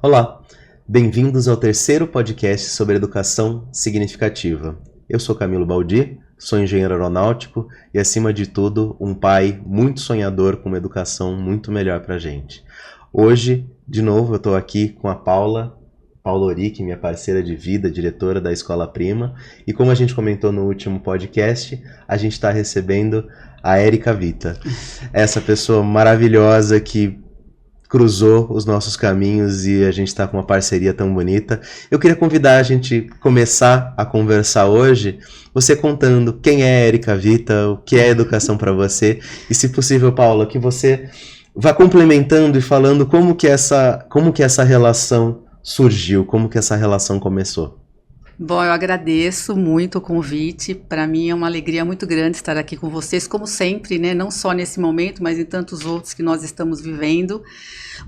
Olá, bem-vindos ao terceiro podcast sobre educação significativa. Eu sou Camilo Baldi, sou engenheiro aeronáutico e, acima de tudo, um pai muito sonhador com uma educação muito melhor para a gente. Hoje, de novo, eu estou aqui com a Paula Oric, minha parceira de vida, diretora da Escola Prima, e como a gente comentou no último podcast, a gente está recebendo a Érica Vita, essa pessoa maravilhosa que cruzou os nossos caminhos e a gente está com uma parceria tão bonita. Eu queria convidar a gente começar a conversar hoje, você contando quem é a Érica Vita, o que é educação para você, e se possível, Paula, que você vá complementando e falando como que essa relação surgiu, como que essa relação começou. Bom, eu agradeço muito o convite. Para mim é uma alegria muito grande estar aqui com vocês, como sempre, né? Não só nesse momento, mas em tantos outros que nós estamos vivendo.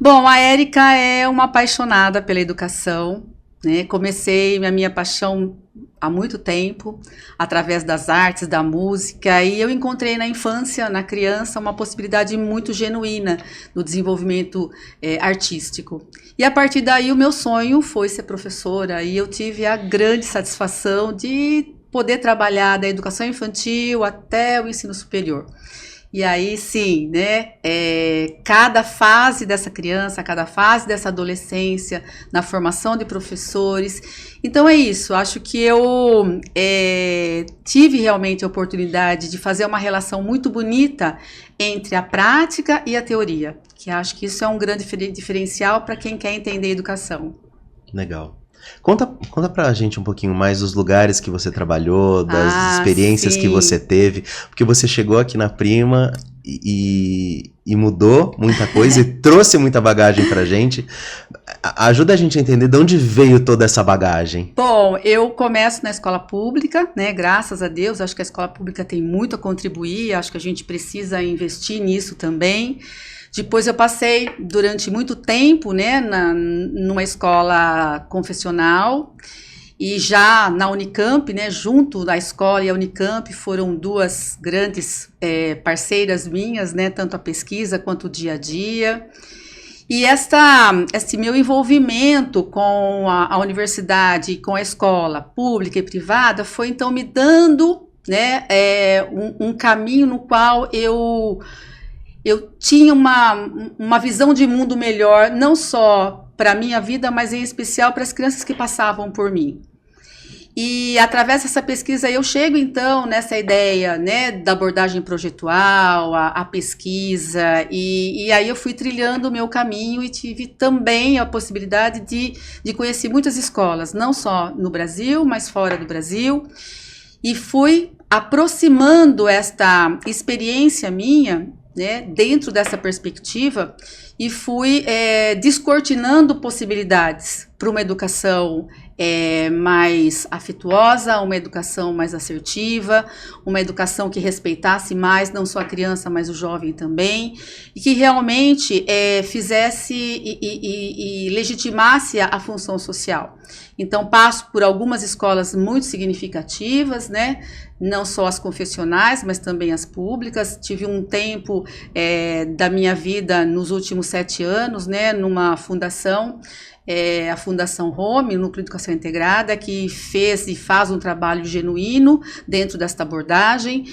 Bom, a Érica é uma apaixonada pela educação, né? Comecei a minha paixão há muito tempo, através das artes, da música, e eu encontrei na infância, na criança, uma possibilidade muito genuína no desenvolvimento artístico. E a partir daí o meu sonho foi ser professora, e eu tive a grande satisfação de poder trabalhar da educação infantil até o ensino superior. E aí sim, né, cada fase dessa criança, cada fase dessa adolescência, na formação de professores. Então é isso, acho que eu tive realmente a oportunidade de fazer uma relação muito bonita entre a prática e a teoria, que acho que isso é um grande diferencial para quem quer entender educação. Legal. Conta pra gente um pouquinho mais dos lugares que você trabalhou, das experiências sim. que você teve, porque você chegou aqui na Prima e mudou muita coisa e trouxe muita bagagem pra gente. Ajuda a gente a entender de onde veio toda essa bagagem. Bom, eu começo na escola pública, né? Graças a Deus, acho que a escola pública tem muito a contribuir, acho que a gente precisa investir nisso também. Depois eu passei durante muito tempo, né, numa escola confessional, e já na Unicamp, né, junto da escola e a Unicamp foram duas grandes parceiras minhas, né, tanto a pesquisa quanto o dia a dia. E esse meu envolvimento com a universidade e com a escola pública e privada foi então me dando, né, um caminho no qual eu tinha uma visão de mundo melhor, não só para a minha vida, mas em especial para as crianças que passavam por mim. E através dessa pesquisa eu chego então nessa ideia, né, da abordagem projetual, a pesquisa, e aí eu fui trilhando o meu caminho e tive também a possibilidade de conhecer muitas escolas, não só no Brasil, mas fora do Brasil, e fui aproximando esta experiência minha, né, dentro dessa perspectiva, e fui descortinando possibilidades para uma educação mais afetuosa, uma educação mais assertiva, uma educação que respeitasse mais não só a criança, mas o jovem também, e que realmente fizesse e legitimasse a função social. Então passo por algumas escolas muito significativas, né? Não só as confessionais, mas também as públicas. Tive um tempo da minha vida nos últimos 7 anos, né, numa fundação, a Fundação Home, o Núcleo de Educação Integrada, que fez e faz um trabalho genuíno dentro desta abordagem.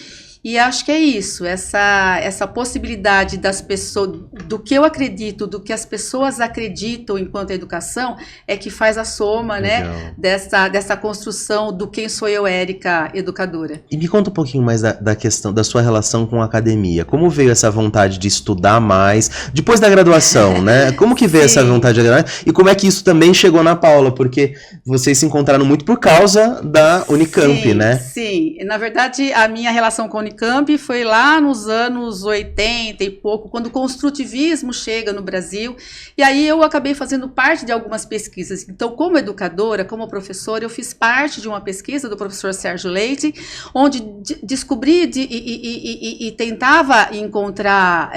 E acho que é isso, essa possibilidade das pessoas, do que eu acredito, do que as pessoas acreditam enquanto educação, é que faz a soma, né, dessa construção do quem sou eu, Érica, educadora. E me conta um pouquinho mais da questão da sua relação com a academia. Como veio essa vontade de estudar mais, depois da graduação, né? Como que veio essa vontade de estudar? E como é que isso também chegou na Paula? Porque vocês se encontraram muito por causa da Unicamp, né? Sim, na verdade, a minha relação com a Unicamp foi lá nos anos 80 e pouco, quando o construtivismo chega no Brasil, e aí eu acabei fazendo parte de algumas pesquisas. Então, como educadora, como professora, eu fiz parte de uma pesquisa do professor Sérgio Leite, onde descobri e tentava encontrar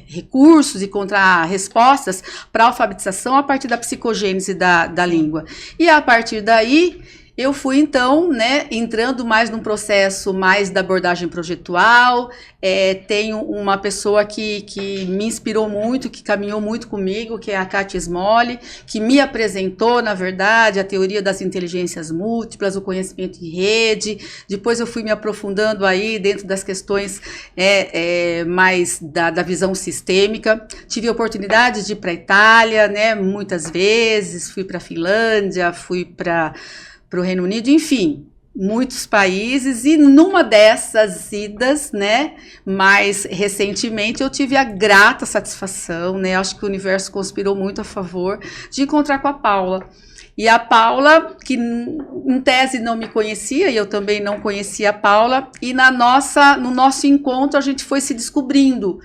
recursos, encontrar respostas para a alfabetização a partir da psicogênese da língua. E a partir daí eu fui então, né, entrando mais num processo mais da abordagem projetual. Tenho uma pessoa que me inspirou muito, que caminhou muito comigo, que é a Kátia Smolli, que me apresentou, na verdade, a teoria das inteligências múltiplas, o conhecimento em rede. Depois eu fui me aprofundando aí dentro das questões mais da visão sistêmica. Tive a oportunidade de ir para a Itália, né, muitas vezes, fui para a Finlândia, fui para o Reino Unido, enfim, muitos países, e numa dessas idas, né, mais recentemente, eu tive a grata satisfação, né, acho que o universo conspirou muito a favor, de encontrar com a Paula. E a Paula, que em tese não me conhecia, e eu também não conhecia a Paula, e no nosso encontro a gente foi se descobrindo.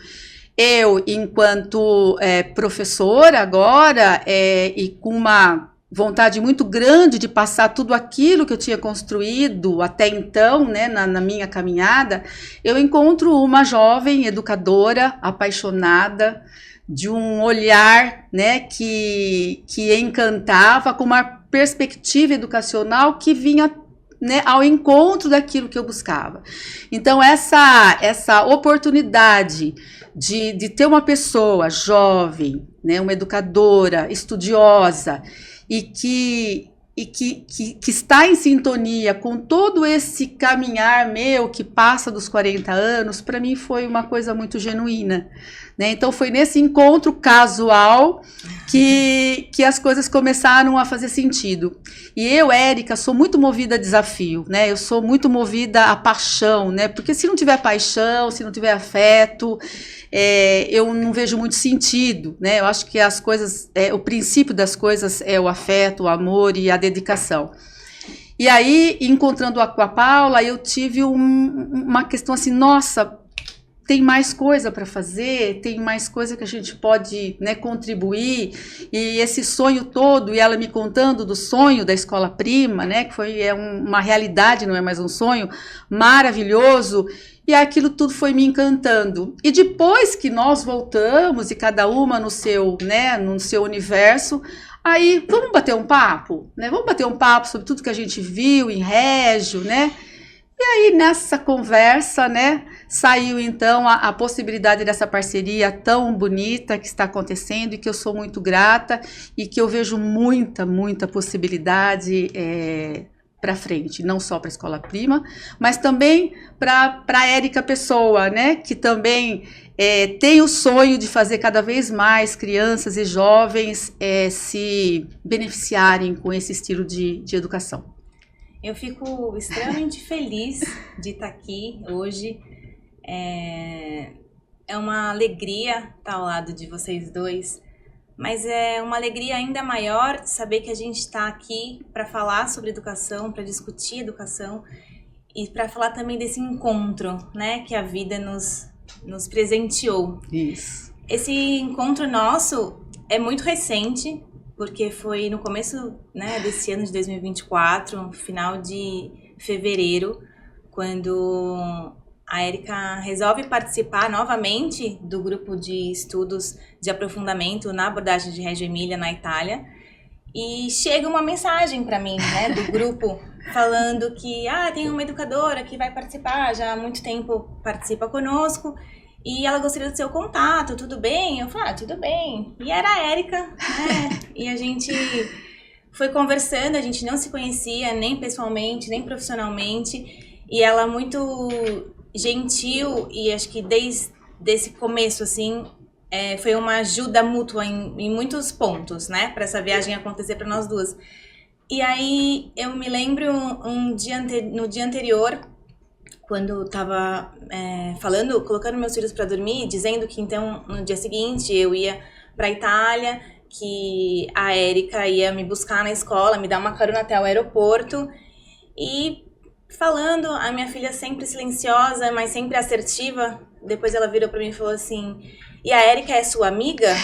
Eu, enquanto professora agora, e com uma vontade muito grande de passar tudo aquilo que eu tinha construído até então, né, na minha caminhada, eu encontro uma jovem educadora, apaixonada, de um olhar, né, que encantava, com uma perspectiva educacional que vinha, né, ao encontro daquilo que eu buscava. Então, essa oportunidade de ter uma pessoa jovem, né, uma educadora, estudiosa, e que está em sintonia com todo esse caminhar meu que passa dos 40 anos, para mim foi uma coisa muito genuína, né? Então foi nesse encontro casual que as coisas começaram a fazer sentido. E eu, Érica, sou muito movida a desafio, né? Eu sou muito movida a paixão, né? Porque se não tiver paixão, se não tiver afeto, eu não vejo muito sentido, né? Eu acho que as coisas, o princípio das coisas é o afeto, o amor e a dedicação. E aí, encontrando com a Paula, eu tive uma questão assim, nossa, tem mais coisa para fazer, tem mais coisa que a gente pode, né, contribuir, e esse sonho todo, e ela me contando do sonho da Escola Prima, né, que uma realidade, não é mais um sonho, maravilhoso, e aquilo tudo foi me encantando. E depois que nós voltamos, e cada uma no seu, né, no seu universo, aí vamos bater um papo, né, vamos bater um papo sobre tudo que a gente viu em Régio, né. E aí, nessa conversa, né, saiu então a possibilidade dessa parceria tão bonita que está acontecendo, e que eu sou muito grata, e que eu vejo muita, muita possibilidade para frente, não só para a Escola Prima, mas também para a Érica Pessoa, né, que também tem o sonho de fazer cada vez mais crianças e jovens se beneficiarem com esse estilo de educação. Eu fico extremamente feliz de estar aqui hoje. É uma alegria estar ao lado de vocês dois, mas é uma alegria ainda maior saber que a gente está aqui para falar sobre educação, para discutir educação e para falar também desse encontro, né, que a vida nos presenteou. Isso. Esse encontro nosso é muito recente, porque foi no começo, né, desse ano de 2024, final de fevereiro, quando a Érica resolve participar novamente do grupo de estudos de aprofundamento na abordagem de Reggio Emília, na Itália, e chega uma mensagem para mim, né, do grupo, falando que tem uma educadora que vai participar, já há muito tempo participa conosco, e ela gostaria do seu contato, tudo bem? Eu falei, tudo bem. E era a Érica, né? E a gente foi conversando, a gente não se conhecia nem pessoalmente, nem profissionalmente. E ela muito gentil, e acho que desde esse começo, assim, foi uma ajuda mútua em muitos pontos, né? Para essa viagem acontecer para nós duas. E aí eu me lembro no dia anterior, quando estava colocando meus filhos para dormir, dizendo que então no dia seguinte eu ia para a Itália, que a Érica ia me buscar na escola, me dar uma carona até o aeroporto, e falando, a minha filha sempre silenciosa, mas sempre assertiva, depois ela virou para mim e falou assim, e a Érica é sua amiga?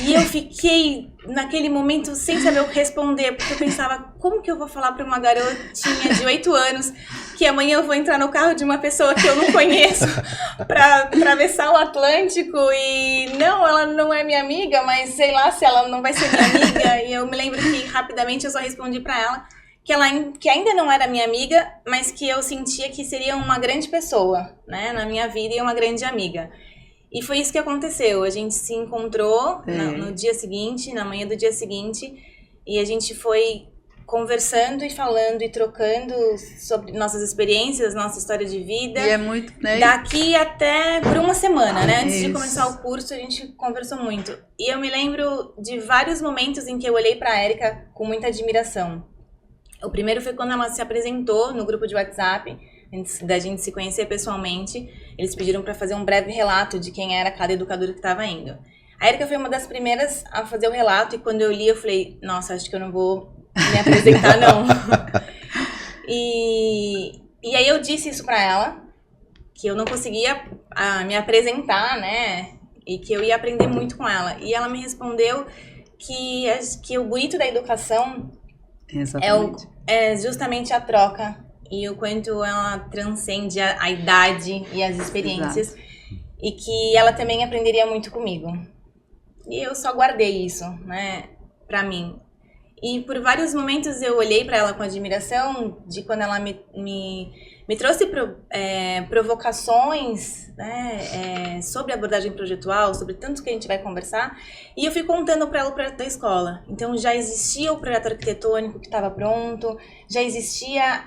E eu fiquei, naquele momento, sem saber o que responder, porque eu pensava, como que eu vou falar para uma garotinha de 8 anos que amanhã eu vou entrar no carro de uma pessoa que eu não conheço para atravessar o Atlântico e não, ela não é minha amiga, mas sei lá se ela não vai ser minha amiga. E eu me lembro que rapidamente eu só respondi para ela que ainda não era minha amiga, mas que eu sentia que seria uma grande pessoa, né, na minha vida e uma grande amiga. E foi isso que aconteceu. A gente se encontrou no dia seguinte, na manhã do dia seguinte, e a gente foi conversando e falando e trocando sobre nossas experiências, nossa história de vida. E é muito, né? Daqui até por uma semana, né? Antes Isso. de começar o curso, a gente conversou muito. E eu me lembro de vários momentos em que eu olhei pra Érica com muita admiração. O primeiro foi quando ela se apresentou no grupo de WhatsApp, antes da gente se conhecer pessoalmente. Eles pediram para fazer um breve relato de quem era cada educadora que estava indo. A Érica foi uma das primeiras a fazer o relato, e quando eu li, eu falei, nossa, acho que eu não vou me apresentar, não. E aí eu disse isso para ela, que eu não conseguia me apresentar, né? E que eu ia aprender muito com ela. E ela me respondeu que o bonito da educação é justamente a troca e o quanto ela transcende a idade e as experiências. Exato. E que ela também aprenderia muito comigo. E eu só guardei isso, né, pra mim. E por vários momentos eu olhei pra ela com admiração de quando ela me trouxe provocações, né, sobre abordagem projetual, sobre tanto que a gente vai conversar, e eu fui contando para ela o projeto da escola. Então já existia o projeto arquitetônico que estava pronto, já existia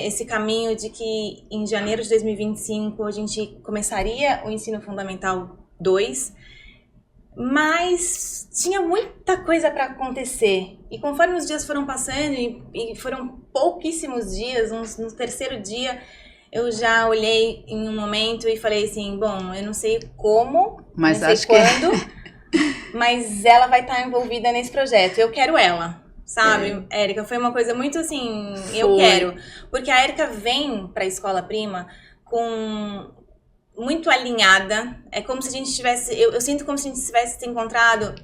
esse caminho de que em janeiro de 2025 a gente começaria o ensino fundamental 2, mas tinha muita coisa para acontecer. E conforme os dias foram passando, e foram pouquíssimos dias, no terceiro dia, eu já olhei em um momento e falei assim, bom, eu não sei como, mas não sei quando, mas ela vai estar envolvida nesse projeto. Eu quero ela, sabe, Érica? Foi uma coisa muito assim, eu quero. Porque a Érica vem para a Escola Prima muito alinhada. É como se a gente tivesse... Eu sinto como se a gente tivesse se encontrado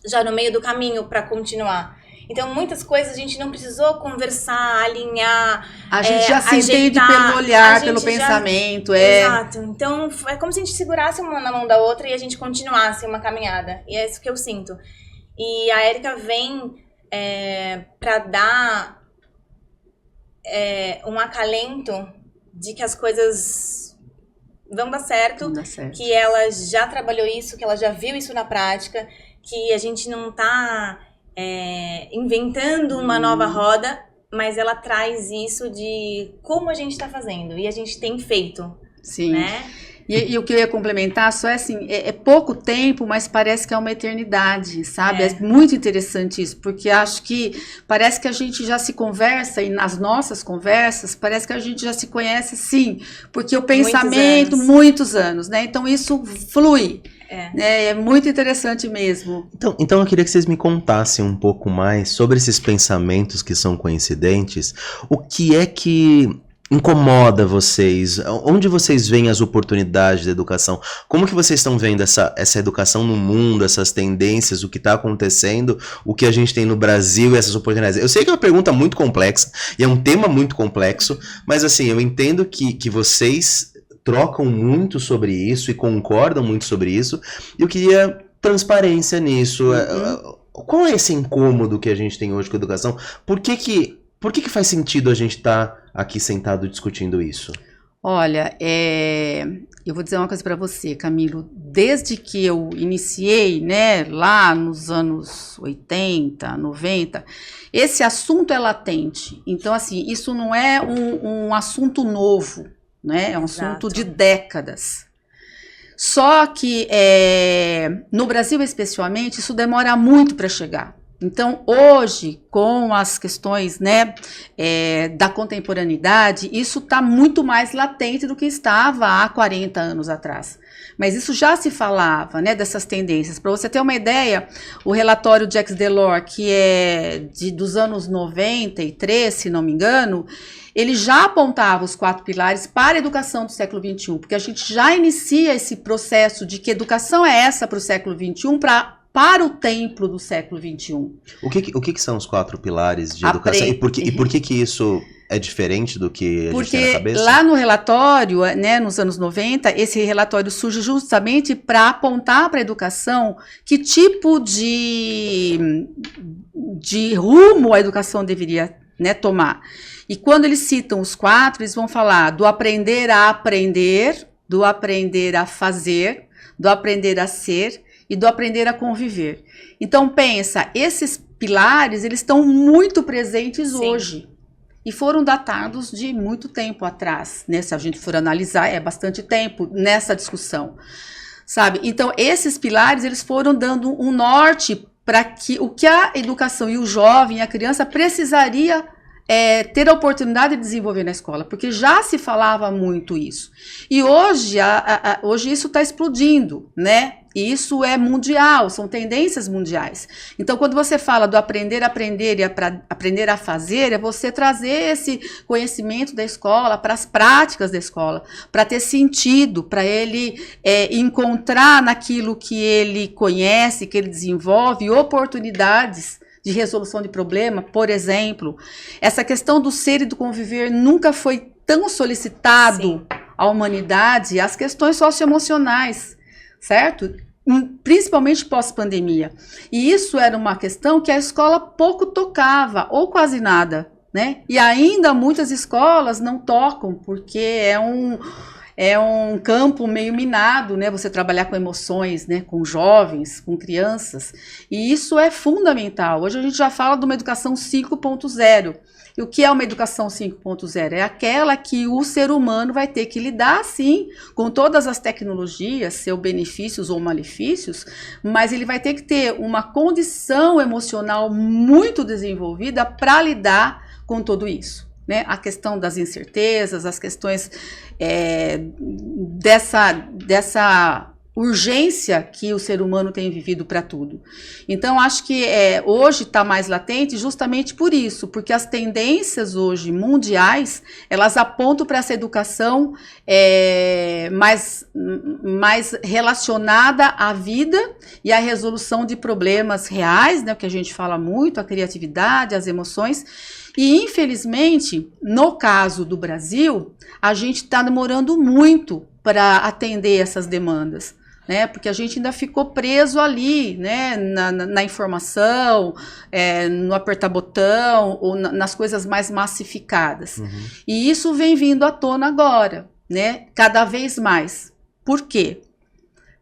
já no meio do caminho para continuar. Então, muitas coisas a gente não precisou conversar, alinhar, a gente já se ajeitar, entende pelo olhar, pelo pensamento. Exato. Então, é como se a gente segurasse uma na mão da outra e a gente continuasse uma caminhada. E é isso que eu sinto. E a Érica vem para dar um acalento de que as coisas vão dar certo, que ela já trabalhou isso, que ela já viu isso na prática, que a gente não tá inventando uma nova roda, mas ela traz isso de como a gente tá fazendo, e a gente tem feito. Sim. Né? E o que eu ia complementar só é assim, é pouco tempo, mas parece que é uma eternidade, sabe? É muito interessante isso, porque acho que parece que a gente já se conversa, e nas nossas conversas, parece que a gente já se conhece, sim, porque o pensamento, muitos anos, né? Então isso flui. É muito interessante mesmo. Então eu queria que vocês me contassem um pouco mais sobre esses pensamentos que são coincidentes. O que é que incomoda vocês? Onde vocês veem as oportunidades da educação? Como que vocês estão vendo essa educação no mundo, essas tendências, o que está acontecendo, o que a gente tem no Brasil e essas oportunidades? Eu sei que é uma pergunta muito complexa e é um tema muito complexo, mas assim, eu entendo que vocês trocam muito sobre isso e concordam muito sobre isso. Eu queria transparência nisso. Qual é esse incômodo que a gente tem hoje com a educação? Por que faz sentido a gente estar aqui sentado discutindo isso? Olha, eu vou dizer uma coisa para você, Camilo. Desde que eu iniciei, né, lá nos anos 80, 90, esse assunto é latente. Então, assim, isso não é um assunto novo, né? É um assunto de décadas. Só que no Brasil, especialmente, isso demora muito para chegar. Então, hoje, com as questões, né, da contemporaneidade, isso está muito mais latente do que estava há 40 anos atrás. Mas isso já se falava, né, dessas tendências. Para você ter uma ideia, o relatório de Jacques Delors, que é dos anos 93, se não me engano, ele já apontava os 4 pilares para a educação do século XXI, porque a gente já inicia esse processo de que educação é essa para o século XXI, para o templo do século XXI. O que são os 4 pilares de educação? E por que isso é diferente do que a gente tem na cabeça? Porque lá no relatório, né, nos anos 90, esse relatório surge justamente para apontar para a educação que tipo de rumo a educação deveria né, tomar. E quando eles citam os 4, eles vão falar do aprender a aprender, do aprender a fazer, do aprender a ser e do aprender a conviver. Então pensa, esses pilares, eles estão muito presentes hoje. E foram datados de muito tempo atrás, né? Se a gente for analisar, é bastante tempo nessa discussão, sabe? Então, esses pilares, eles foram dando um norte para que o que a educação e o jovem, a criança, precisaria ter a oportunidade de desenvolver na escola, porque já se falava muito isso. E hoje, hoje isso está explodindo, né? E isso é mundial, são tendências mundiais. Então, quando você fala do aprender a aprender e aprender a fazer, é você trazer esse conhecimento da escola para as práticas da escola, para ter sentido, para ele encontrar naquilo que ele conhece, que ele desenvolve, oportunidades de resolução de problema. Por exemplo, essa questão do ser e do conviver nunca foi tão solicitado à humanidade, as questões socioemocionais, certo? Principalmente pós-pandemia. E isso era uma questão que a escola pouco tocava, ou quase nada, né? E ainda muitas escolas não tocam, porque é um campo meio minado, né? Você trabalhar com emoções, né? Com jovens, com crianças. E isso é fundamental. Hoje a gente já fala de uma educação 5.0. E o que é uma educação 5.0? É aquela que o ser humano vai ter que lidar, sim, com todas as tecnologias, seus benefícios ou malefícios, mas ele vai ter que ter uma condição emocional muito desenvolvida para lidar com tudo isso, né? A questão das incertezas, as questões dessa urgência que o ser humano tem vivido para tudo. Então, acho que hoje está mais latente justamente por isso, porque as tendências hoje mundiais, elas apontam para essa educação mais relacionada à vida e à resolução de problemas reais, né, que a gente fala muito, a criatividade, as emoções. E, infelizmente, no caso do Brasil, a gente está demorando muito para atender essas demandas, né? Porque a gente ainda ficou preso ali, né? Na informação, no apertar botão, ou nas coisas mais massificadas. Uhum. E isso vem vindo à tona agora, né? Cada vez mais. Por quê?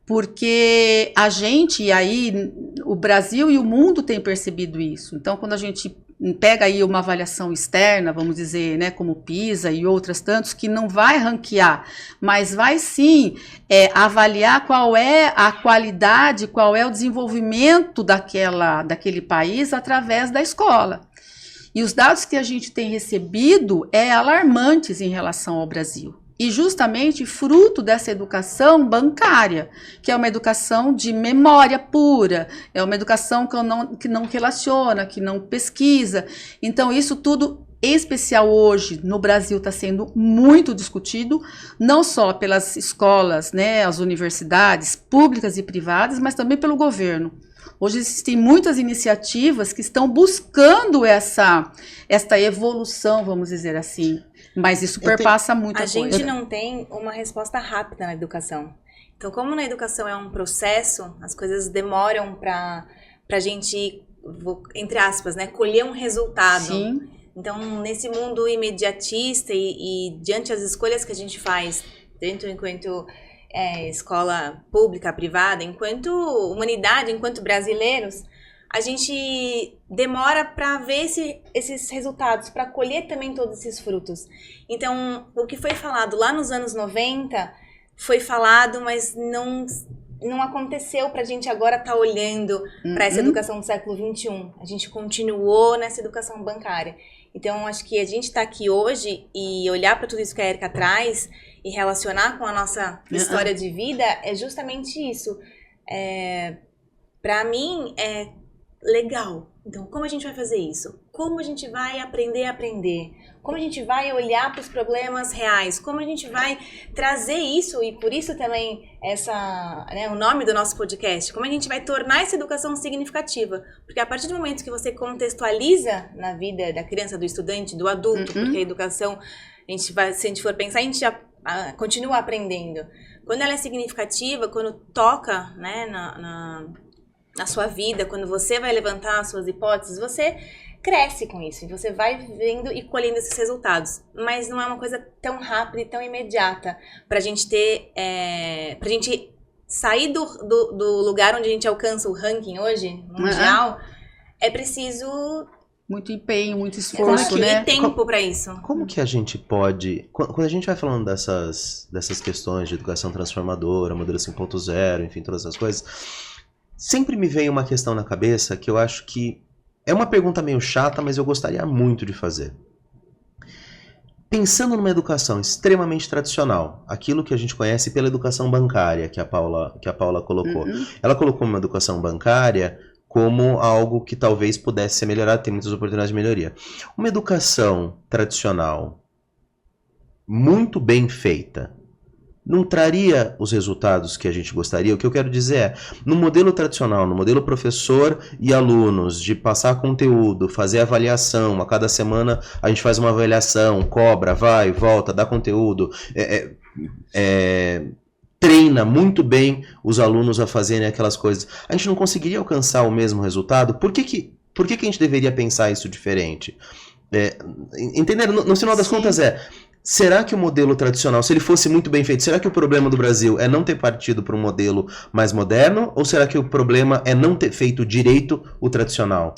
Porque a gente, e aí o Brasil e o mundo têm percebido isso. Então, quando a gente pega aí uma avaliação externa, vamos dizer, né, como o PISA e outras tantos, que não vai ranquear, mas vai sim avaliar qual é a qualidade, qual é o desenvolvimento daquele país através da escola. E os dados que a gente tem recebido alarmantes em relação ao Brasil. E justamente fruto dessa educação bancária, que é uma educação de memória pura, é uma educação que não relaciona, que não pesquisa. Então isso tudo, em especial hoje, no Brasil, está sendo muito discutido, não só pelas escolas, né, as universidades públicas e privadas, mas também pelo governo. Hoje existem muitas iniciativas que estão buscando esta evolução, vamos dizer assim. Mas isso perpassa muita coisa. A gente não tem uma resposta rápida na educação. Então, como na educação é um processo, as coisas demoram para a gente, entre aspas, né, colher um resultado. Sim. Então, nesse mundo imediatista e diante das escolhas que a gente faz, enquanto escola pública, privada, enquanto humanidade, enquanto brasileiros, a gente demora para ver esses resultados, para colher também todos esses frutos. Então, o que foi falado lá nos anos 90 foi falado, mas não aconteceu para a gente agora estar olhando para essa educação do século XXI. A gente continuou nessa educação bancária. Então, acho que a gente está aqui hoje e olhar para tudo isso que a Érica traz e relacionar com a nossa história de vida é justamente isso. Para mim, é legal. Então, como a gente vai fazer isso? Como a gente vai aprender a aprender? Como a gente vai olhar para os problemas reais? Como a gente vai trazer isso, e por isso também o nome do nosso podcast, como a gente vai tornar essa educação significativa? Porque a partir do momento que você contextualiza na vida da criança, do estudante, do adulto, porque a educação, se a gente for pensar, a gente já continua aprendendo. Quando ela é significativa, quando toca, né, na sua vida, quando você vai levantar as suas hipóteses, você cresce com isso, e você vai vendo e colhendo esses resultados. Mas não é uma coisa tão rápida e tão imediata pra gente ter, pra gente sair do lugar onde a gente alcança o ranking hoje, mundial, é preciso muito empenho, muito esforço, né? E tempo pra isso. Como que a gente pode... Quando a gente vai falando dessas questões de educação transformadora, modelo 5.0, enfim, todas essas coisas, sempre me vem uma questão na cabeça que eu acho que é uma pergunta meio chata, mas eu gostaria muito de fazer. Pensando numa educação extremamente tradicional, aquilo que a gente conhece pela educação bancária, que a Paula colocou. Ela colocou uma educação bancária como algo que talvez pudesse ser melhorado, tem muitas oportunidades de melhoria. Uma educação tradicional muito bem feita não traria os resultados que a gente gostaria? O que eu quero dizer é, no modelo tradicional, no modelo professor e alunos, de passar conteúdo, fazer avaliação, a cada semana a gente faz uma avaliação, cobra, vai, volta, dá conteúdo, treina muito bem os alunos a fazerem aquelas coisas. A gente não conseguiria alcançar o mesmo resultado? Por que a gente deveria pensar isso diferente? Entenderam? No final das contas será que o modelo tradicional, se ele fosse muito bem feito, será que o problema do Brasil é não ter partido para um modelo mais moderno? Ou será que o problema é não ter feito direito o tradicional?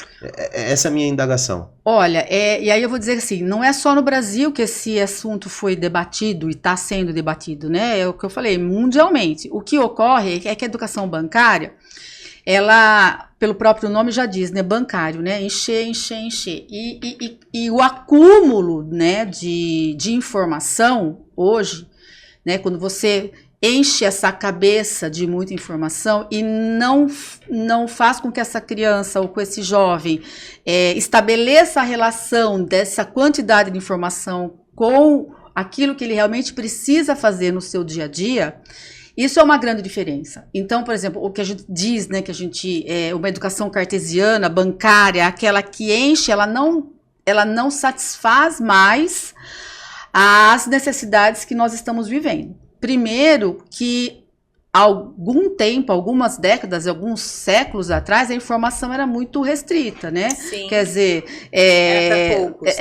Essa é a minha indagação. Olha, e aí eu vou dizer assim, não é só no Brasil que esse assunto foi debatido e está sendo debatido, né? É o que eu falei, mundialmente. O que ocorre é que a educação bancária, ela, pelo próprio nome já diz, né, bancário, né, encher. E o acúmulo, né, de informação hoje, né, quando você enche essa cabeça de muita informação e não faz com que essa criança ou com esse jovem estabeleça a relação dessa quantidade de informação com aquilo que ele realmente precisa fazer no seu dia a dia, isso é uma grande diferença. Então, por exemplo, o que a gente diz, né, que a gente uma educação cartesiana, bancária, aquela que enche, ela não satisfaz mais as necessidades que nós estamos vivendo. Primeiro, que há algum tempo, algumas décadas, alguns séculos atrás, a informação era muito restrita, né? Sim. Quer dizer, era para poucos.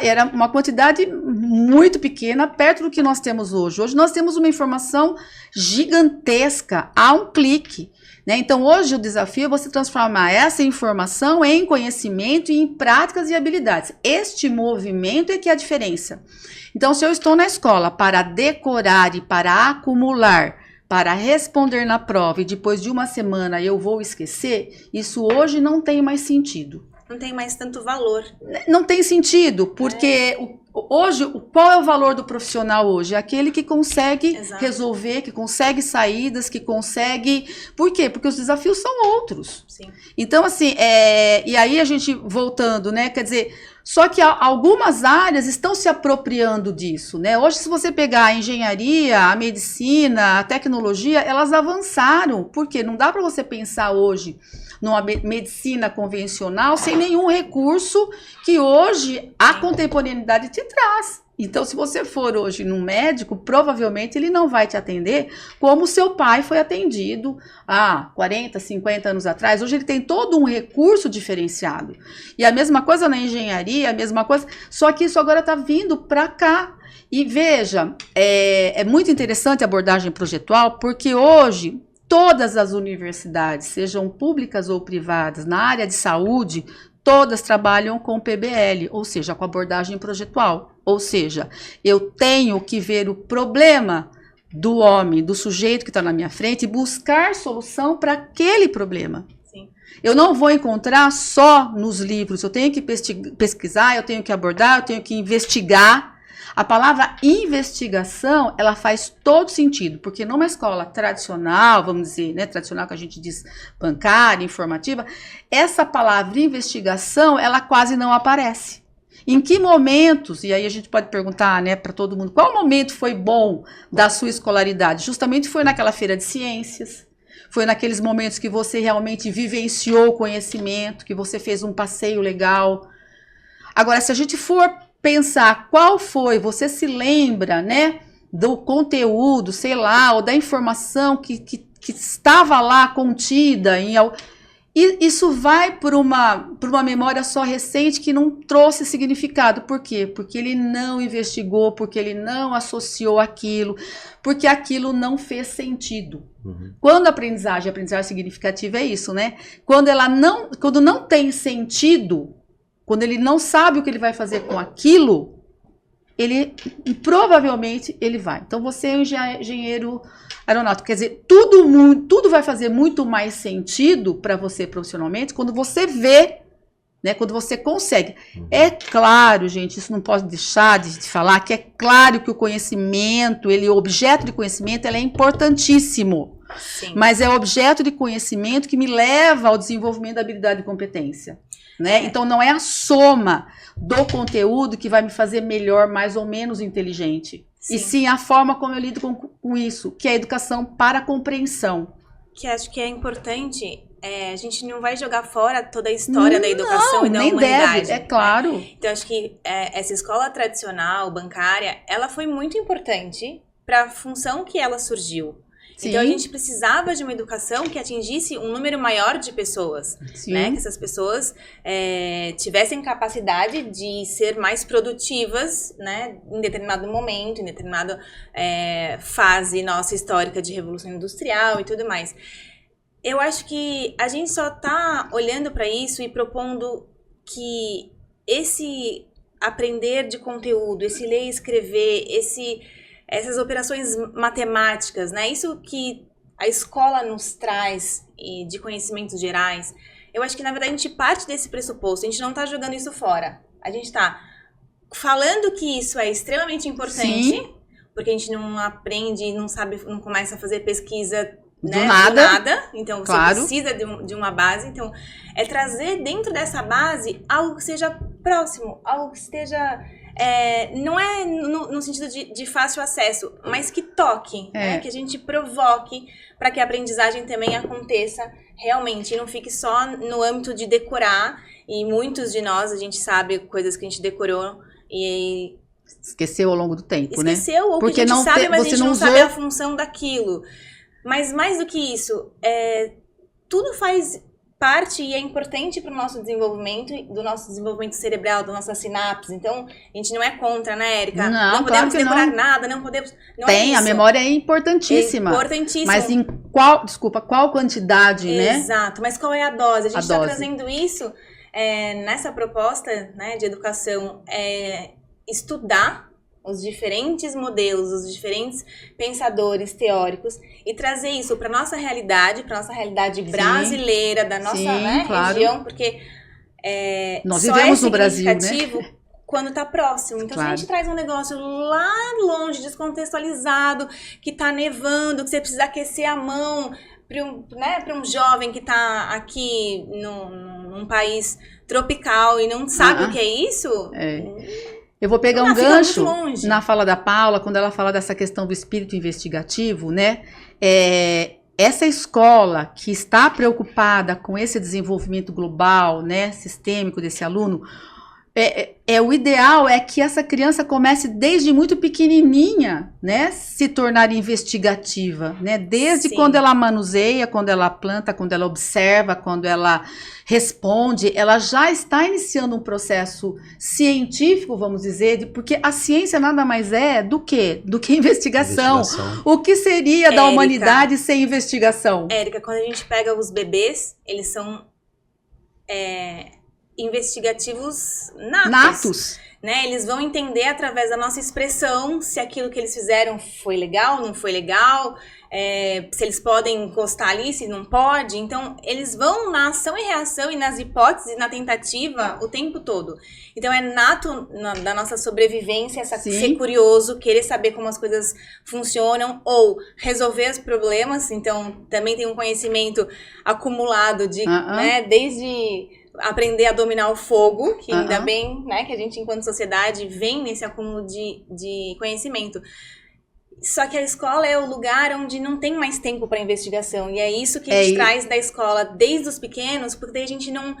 Era uma quantidade muito pequena, perto do que nós temos hoje. Hoje nós temos uma informação gigantesca a um clique, né? Então, hoje o desafio é você transformar essa informação em conhecimento e em práticas e habilidades. Este movimento é que é a diferença. Então, se eu estou na escola para decorar e para acumular, para responder na prova e depois de uma semana eu vou esquecer, isso hoje não tem mais sentido. Não tem mais tanto valor. Não tem sentido, porque hoje, qual é o valor do profissional hoje? É aquele que consegue resolver, que consegue saídas, que consegue... Por quê? Porque os desafios são outros. Sim. Então, assim, e aí a gente voltando, né? Quer dizer, só que algumas áreas estão se apropriando disso, né? Hoje, se você pegar a engenharia, a medicina, a tecnologia, elas avançaram. Por quê? Não dá para você pensar hoje numa medicina convencional sem nenhum recurso que hoje a contemporaneidade te traz. Então, se você for hoje num médico, provavelmente ele não vai te atender como seu pai foi atendido há 40, 50 anos atrás. Hoje ele tem todo um recurso diferenciado. E a mesma coisa na engenharia, a mesma coisa, só que isso agora está vindo para cá. E veja, é muito interessante a abordagem projetual, porque hoje todas as universidades, sejam públicas ou privadas, na área de saúde, todas trabalham com PBL, ou seja, com abordagem projetual. Ou seja, eu tenho que ver o problema do homem, do sujeito que está na minha frente e buscar solução para aquele problema. Sim. Eu não vou encontrar só nos livros, eu tenho que pesquisar, eu tenho que abordar, eu tenho que investigar. A palavra investigação, ela faz todo sentido, porque numa escola tradicional, vamos dizer, né, tradicional que a gente diz bancária, informativa, essa palavra investigação, ela quase não aparece. Em que momentos, e aí a gente pode perguntar, né, para todo mundo, qual momento foi bom da sua escolaridade? Justamente foi naquela feira de ciências, foi naqueles momentos que você realmente vivenciou o conhecimento, que você fez um passeio legal. Agora, se a gente for pensar qual foi, você se lembra, né, do conteúdo, sei lá, ou da informação que estava lá contida E isso vai por uma memória só recente que não trouxe significado. Por quê? Porque ele não investigou, porque ele não associou aquilo, porque aquilo não fez sentido. Quando a aprendizagem significativa é isso, né? Quando não tem sentido, quando ele não sabe o que ele vai fazer com aquilo, provavelmente ele vai. Então você é um engenheiro aeronáutico, quer dizer, tudo vai fazer muito mais sentido para você profissionalmente quando você vê, né, quando você consegue. É claro, gente, isso não pode deixar de falar, que é claro que o conhecimento, o objeto de conhecimento, ele é importantíssimo. Sim. Mas é o objeto de conhecimento que me leva ao desenvolvimento da habilidade e competência. Né? Então não é a soma do conteúdo que vai me fazer melhor, mais ou menos inteligente. Sim. E sim a forma como eu lido com isso, que é a educação para a compreensão. Que acho que é importante, a gente não vai jogar fora toda a história da educação e da nem humanidade. Deve, é claro. Né? Então acho que essa escola tradicional, bancária, ela foi muito importante para a função que ela surgiu. Sim. Então a gente precisava de uma educação que atingisse um número maior de pessoas, né? Que essas pessoas tivessem capacidade de ser mais produtivas, né? Em determinado momento, em determinada fase nossa histórica de revolução industrial e tudo mais. Eu acho que a gente só está olhando para isso e propondo que esse aprender de conteúdo, esse ler e escrever, essas operações matemáticas, né? Isso que a escola nos traz de conhecimentos gerais, eu acho que, na verdade, a gente parte desse pressuposto. A gente não está jogando isso fora. A gente está falando que isso é extremamente importante, sim, porque a gente não aprende, não sabe, não começa a fazer pesquisa, né, do nada. Então, você claro. precisa de uma base. Então, é trazer dentro dessa base algo que seja próximo, algo que esteja... não é no sentido de fácil acesso, mas que toque, né? Que a gente provoque para que a aprendizagem também aconteça realmente e não fique só no âmbito de decorar. E muitos de nós, a gente sabe coisas que a gente decorou e esqueceu ao longo do tempo, esqueceu, né? Ou porque que a gente sabe, mas a gente não sabe a função daquilo. Mas mais do que isso, tudo faz parte e é importante para o nosso desenvolvimento, do nosso desenvolvimento cerebral, das nossas sinapses. Então, a gente não é contra, né, Érica? Não podemos claro decorar nada, não podemos... Não tem, a memória é importantíssima. É importantíssima. Mas em qual quantidade, né? Exato, mas qual é a dose? A gente está dose. trazendo isso nessa proposta, né, de educação, estudar os diferentes modelos, os diferentes pensadores teóricos e trazer isso para nossa realidade brasileira, da nossa claro. região, porque nós só vivemos é no Brasil, né? quando está próximo. Então, claro. Se a gente traz um negócio lá longe, descontextualizado, que está nevando, que você precisa aquecer a mão para um jovem que está aqui num país tropical e não sabe o que é isso... Eu vou pegar um gancho na fala da Paula, quando ela fala dessa questão do espírito investigativo, né? Essa escola que está preocupada com esse desenvolvimento global, né, sistêmico desse aluno, o ideal é que essa criança comece desde muito pequenininha, né, se tornar investigativa, né, desde Sim. quando ela manuseia, quando ela planta, quando ela observa, quando ela responde, ela já está iniciando um processo científico, vamos dizer, porque a ciência nada mais é do que investigação. O que seria da humanidade sem investigação? Érica, quando a gente pega os bebês, eles são investigativos natos. Né? Eles vão entender através da nossa expressão se aquilo que eles fizeram foi legal, não foi legal, se eles podem encostar ali, se não pode. Então, eles vão na ação e reação e nas hipóteses, na tentativa, o tempo todo. Então, é nato da nossa sobrevivência ser curioso, querer saber como as coisas funcionam ou resolver os problemas. Então, também tem um conhecimento acumulado de, né, desde... aprender a dominar o fogo, que ainda bem, né, que a gente, enquanto sociedade, vem nesse acúmulo de conhecimento. Só que a escola é o lugar onde não tem mais tempo para investigação. E é isso que a gente traz da escola desde os pequenos, porque daí a gente não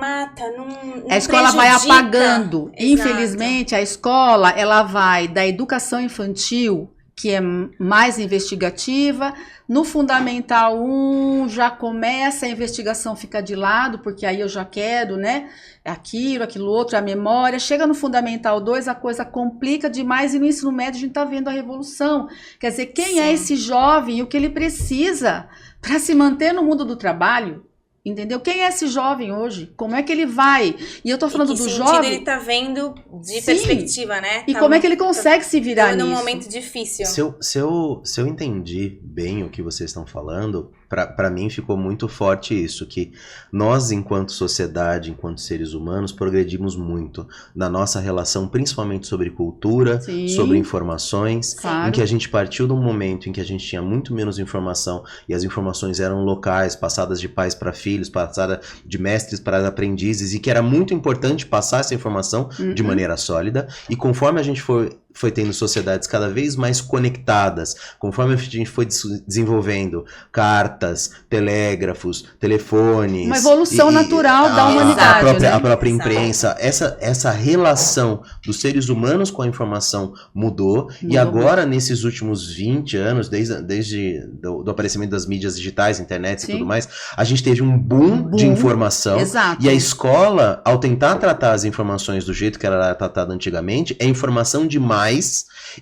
mata, não a escola vai apagando. Exato. Infelizmente, a escola, ela vai da educação infantil, que é mais investigativa. No Fundamental 1 já começa a investigação ficar de lado, porque aí eu já quero, né? Aquilo outro, a memória. Chega no Fundamental 2, a coisa complica demais, e no ensino médio a gente está vendo a revolução. Quer dizer, quem é esse jovem e o que ele precisa para se manter no mundo do trabalho? Entendeu? Quem é esse jovem hoje? Como é que ele vai? E eu tô falando do jovem... ele tá vendo de perspectiva, né? E como é que ele consegue se virar nisso? Num momento difícil. Se eu entendi bem o que vocês estão falando, para mim ficou muito forte isso, que nós, enquanto sociedade, enquanto seres humanos, progredimos muito na nossa relação, principalmente sobre cultura, Sim. sobre informações, Claro. em que a gente partiu de um momento em que a gente tinha muito menos informação, e as informações eram locais, passadas de pais para filhos, passada de mestres para aprendizes, e que era muito importante passar essa informação de maneira sólida, e conforme a gente foi tendo sociedades cada vez mais conectadas, conforme a gente foi desenvolvendo cartas, telégrafos, telefones... Uma evolução natural da humanidade, a própria imprensa, essa relação dos seres humanos com a informação mudou, e agora, nesses últimos 20 anos, desde do aparecimento das mídias digitais, internet e tudo mais, a gente teve um boom de informação. Exato. E a escola, ao tentar tratar as informações do jeito que ela era tratada antigamente, é informação demais,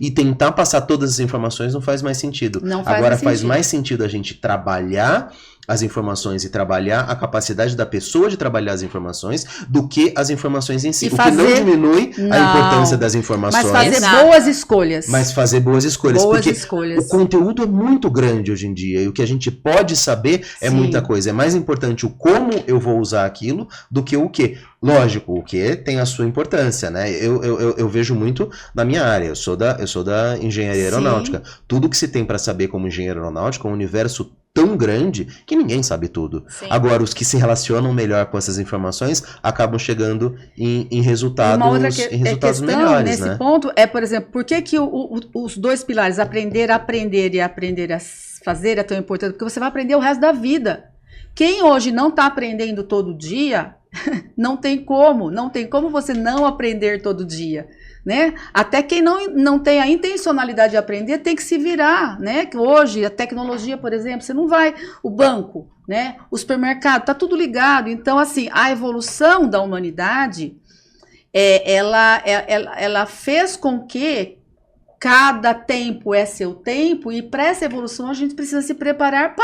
e tentar passar todas as informações não faz mais sentido. Agora faz mais sentido a gente trabalhar as informações e trabalhar a capacidade da pessoa de trabalhar as informações do que as informações em si. O que não diminui a importância das informações. Mas fazer boas escolhas. Mas fazer boas escolhas. Boas porque escolhas. O conteúdo é muito grande hoje em dia, e o que a gente pode saber é muita coisa. É mais importante o como eu vou usar aquilo do que o que. Lógico, o que tem a sua importância, né? Eu vejo muito na minha área. Eu sou da engenharia aeronáutica. Tudo que se tem para saber como engenheiro aeronáutico é um universo tão grande que ninguém sabe tudo. Sim. Agora, os que se relacionam melhor com essas informações acabam chegando em resultados, Uma outra resultados questão melhores, nesse né? ponto é, por exemplo, por que os dois pilares, aprender a aprender e aprender a fazer, é tão importante? Porque você vai aprender o resto da vida. Quem hoje não está aprendendo todo dia, não tem como você não aprender todo dia, né? Até quem não tem a intencionalidade de aprender tem que se virar, né? Que hoje a tecnologia, por exemplo, você não vai, o banco, né? O supermercado, tá tudo ligado. Então, assim, a evolução da humanidade, ela fez com que cada tempo é seu tempo, e para essa evolução a gente precisa se preparar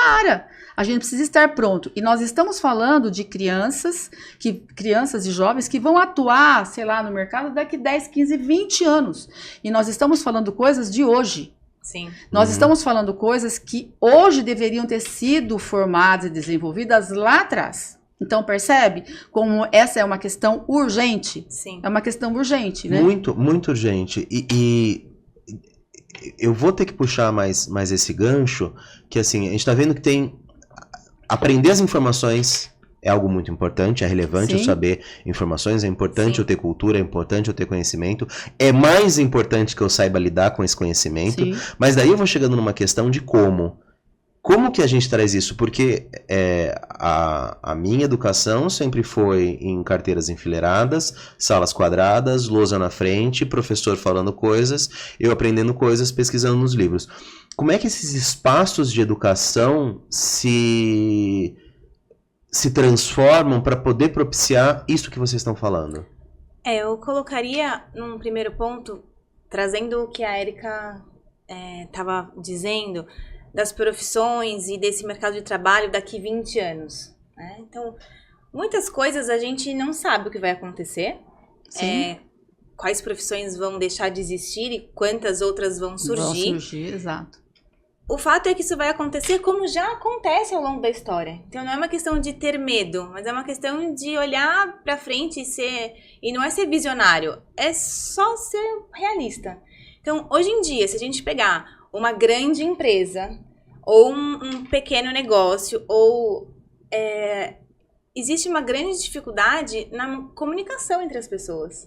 a gente precisa estar pronto. E nós estamos falando de crianças e jovens que vão atuar, sei lá, no mercado daqui 10, 15, 20 anos. E nós estamos falando coisas de hoje. Sim. Nós estamos falando coisas que hoje deveriam ter sido formadas e desenvolvidas lá atrás. Então, percebe como essa é uma questão urgente? Sim. É uma questão urgente, né? Muito, muito urgente. E eu vou ter que puxar mais esse gancho, que assim, a gente tá vendo que tem... Aprender as informações é algo muito importante, é relevante eu saber informações, é importante eu ter cultura, é importante eu ter conhecimento, é mais importante que eu saiba lidar com esse conhecimento, mas daí eu vou chegando numa questão de como. Como que a gente traz isso? Porque a minha educação sempre foi em carteiras enfileiradas, salas quadradas, lousa na frente, professor falando coisas, eu aprendendo coisas, pesquisando nos livros. Como é que esses espaços de educação se transformam para poder propiciar isso que vocês estão falando? Eu colocaria num primeiro ponto, trazendo o que a Érica estava dizendo, das profissões e desse mercado de trabalho daqui 20 anos. Né? Então, muitas coisas a gente não sabe o que vai acontecer. Quais profissões vão deixar de existir e quantas outras vão surgir. Vão surgir, exato. O fato é que isso vai acontecer como já acontece ao longo da história. Então, não é uma questão de ter medo, mas é uma questão de olhar para frente e não é ser visionário, é só ser realista. Então, hoje em dia, se a gente pegar uma grande empresa ou um pequeno negócio, existe uma grande dificuldade na comunicação entre as pessoas.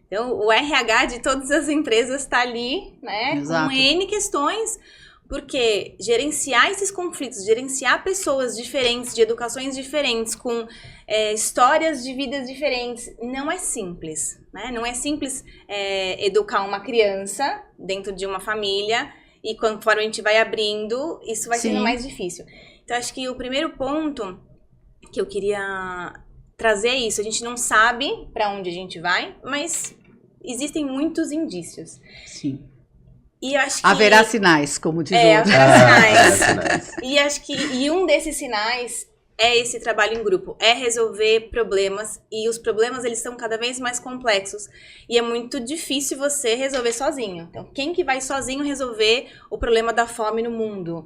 Então, o RH de todas as empresas está ali, né, com N questões, porque gerenciar esses conflitos, gerenciar pessoas diferentes, de educações diferentes, com histórias de vidas diferentes, não é simples, né? Não é simples educar uma criança dentro de uma família e conforme a gente vai abrindo, isso vai Sim. sendo mais difícil. Então, acho que o primeiro ponto que eu queria trazer é isso. A gente não sabe para onde a gente vai, mas existem muitos indícios. Sim. E eu acho que... Haverá sinais, como diz o outro. haverá sinais. E acho que um desses sinais é esse trabalho em grupo, é resolver problemas, e os problemas eles são cada vez mais complexos, e é muito difícil você resolver sozinho. Então, quem que vai sozinho resolver o problema da fome no mundo?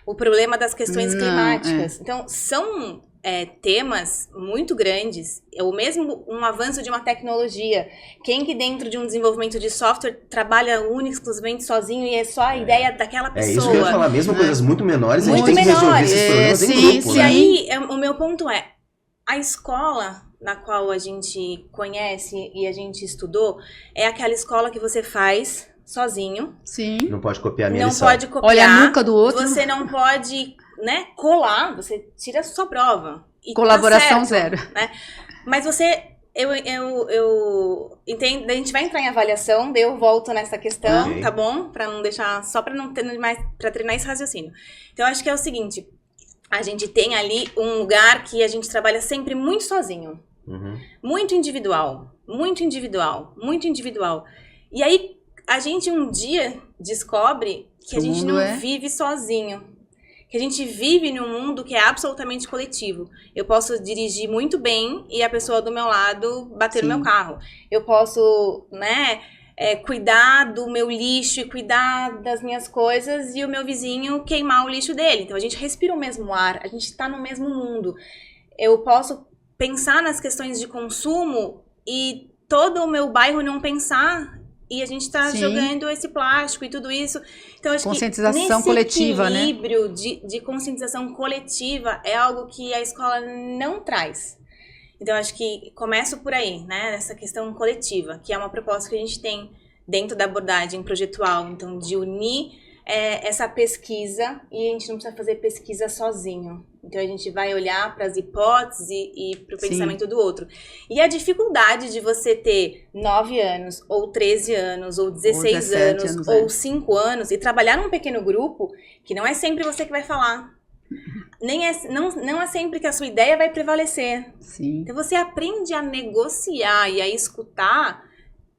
O problema das questões climáticas? Então, são temas muito grandes, ou mesmo um avanço de uma tecnologia. Quem que dentro de um desenvolvimento de software trabalha único, exclusivamente sozinho e é só a ideia daquela pessoa? É isso que eu ia falar, mesmo coisas muito menores, a gente Muito tem que resolver esses problemas sim, em grupo, sim. né? E aí, o meu ponto é, a escola na qual a gente conhece e a gente estudou, é aquela escola que você faz sozinho. Sim. Não pode copiar a minha Não lição. pode copiar. Olha a nuca do outro. Você não pode, né, colar, você tira a sua prova. E Colaboração tá certo, zero. Né? Mas você... Eu entendo, a gente vai entrar em avaliação, daí eu volto nessa questão, Ok. tá bom? Pra não deixar, só pra não ter mais, pra treinar esse raciocínio. Então, eu acho que é o seguinte, a gente tem ali um lugar que a gente trabalha sempre muito sozinho, Uhum. muito individual, muito individual, muito individual. E aí, a gente um dia descobre que a O gente mundo não é- vive sozinho. Que a gente vive num mundo que é absolutamente coletivo. Eu posso dirigir muito bem e a pessoa do meu lado bater Sim. no meu carro. Eu posso, né, cuidar do meu lixo e cuidar das minhas coisas e o meu vizinho queimar o lixo dele. Então a gente respira o mesmo ar, a gente está no mesmo mundo. Eu posso pensar nas questões de consumo e todo o meu bairro não pensar e a gente tá Sim. jogando esse plástico e tudo isso. Então, acho Conscientização que nesse coletiva, né? equilíbrio de conscientização coletiva é algo que a escola não traz. Então, acho que começo por aí, né? Nessa questão coletiva, que é uma proposta que a gente tem dentro da abordagem projetual. Então, de unir essa pesquisa, e a gente não precisa fazer pesquisa sozinho. Então, a gente vai olhar para as hipóteses e para o Sim. pensamento do outro. E a dificuldade de você ter 9 anos, ou 13 anos, ou 16 17 anos, anos, ou 5 anos, e trabalhar num pequeno grupo, que não é sempre você que vai falar. Não é sempre que a sua ideia vai prevalecer. Sim. Então, você aprende a negociar e a escutar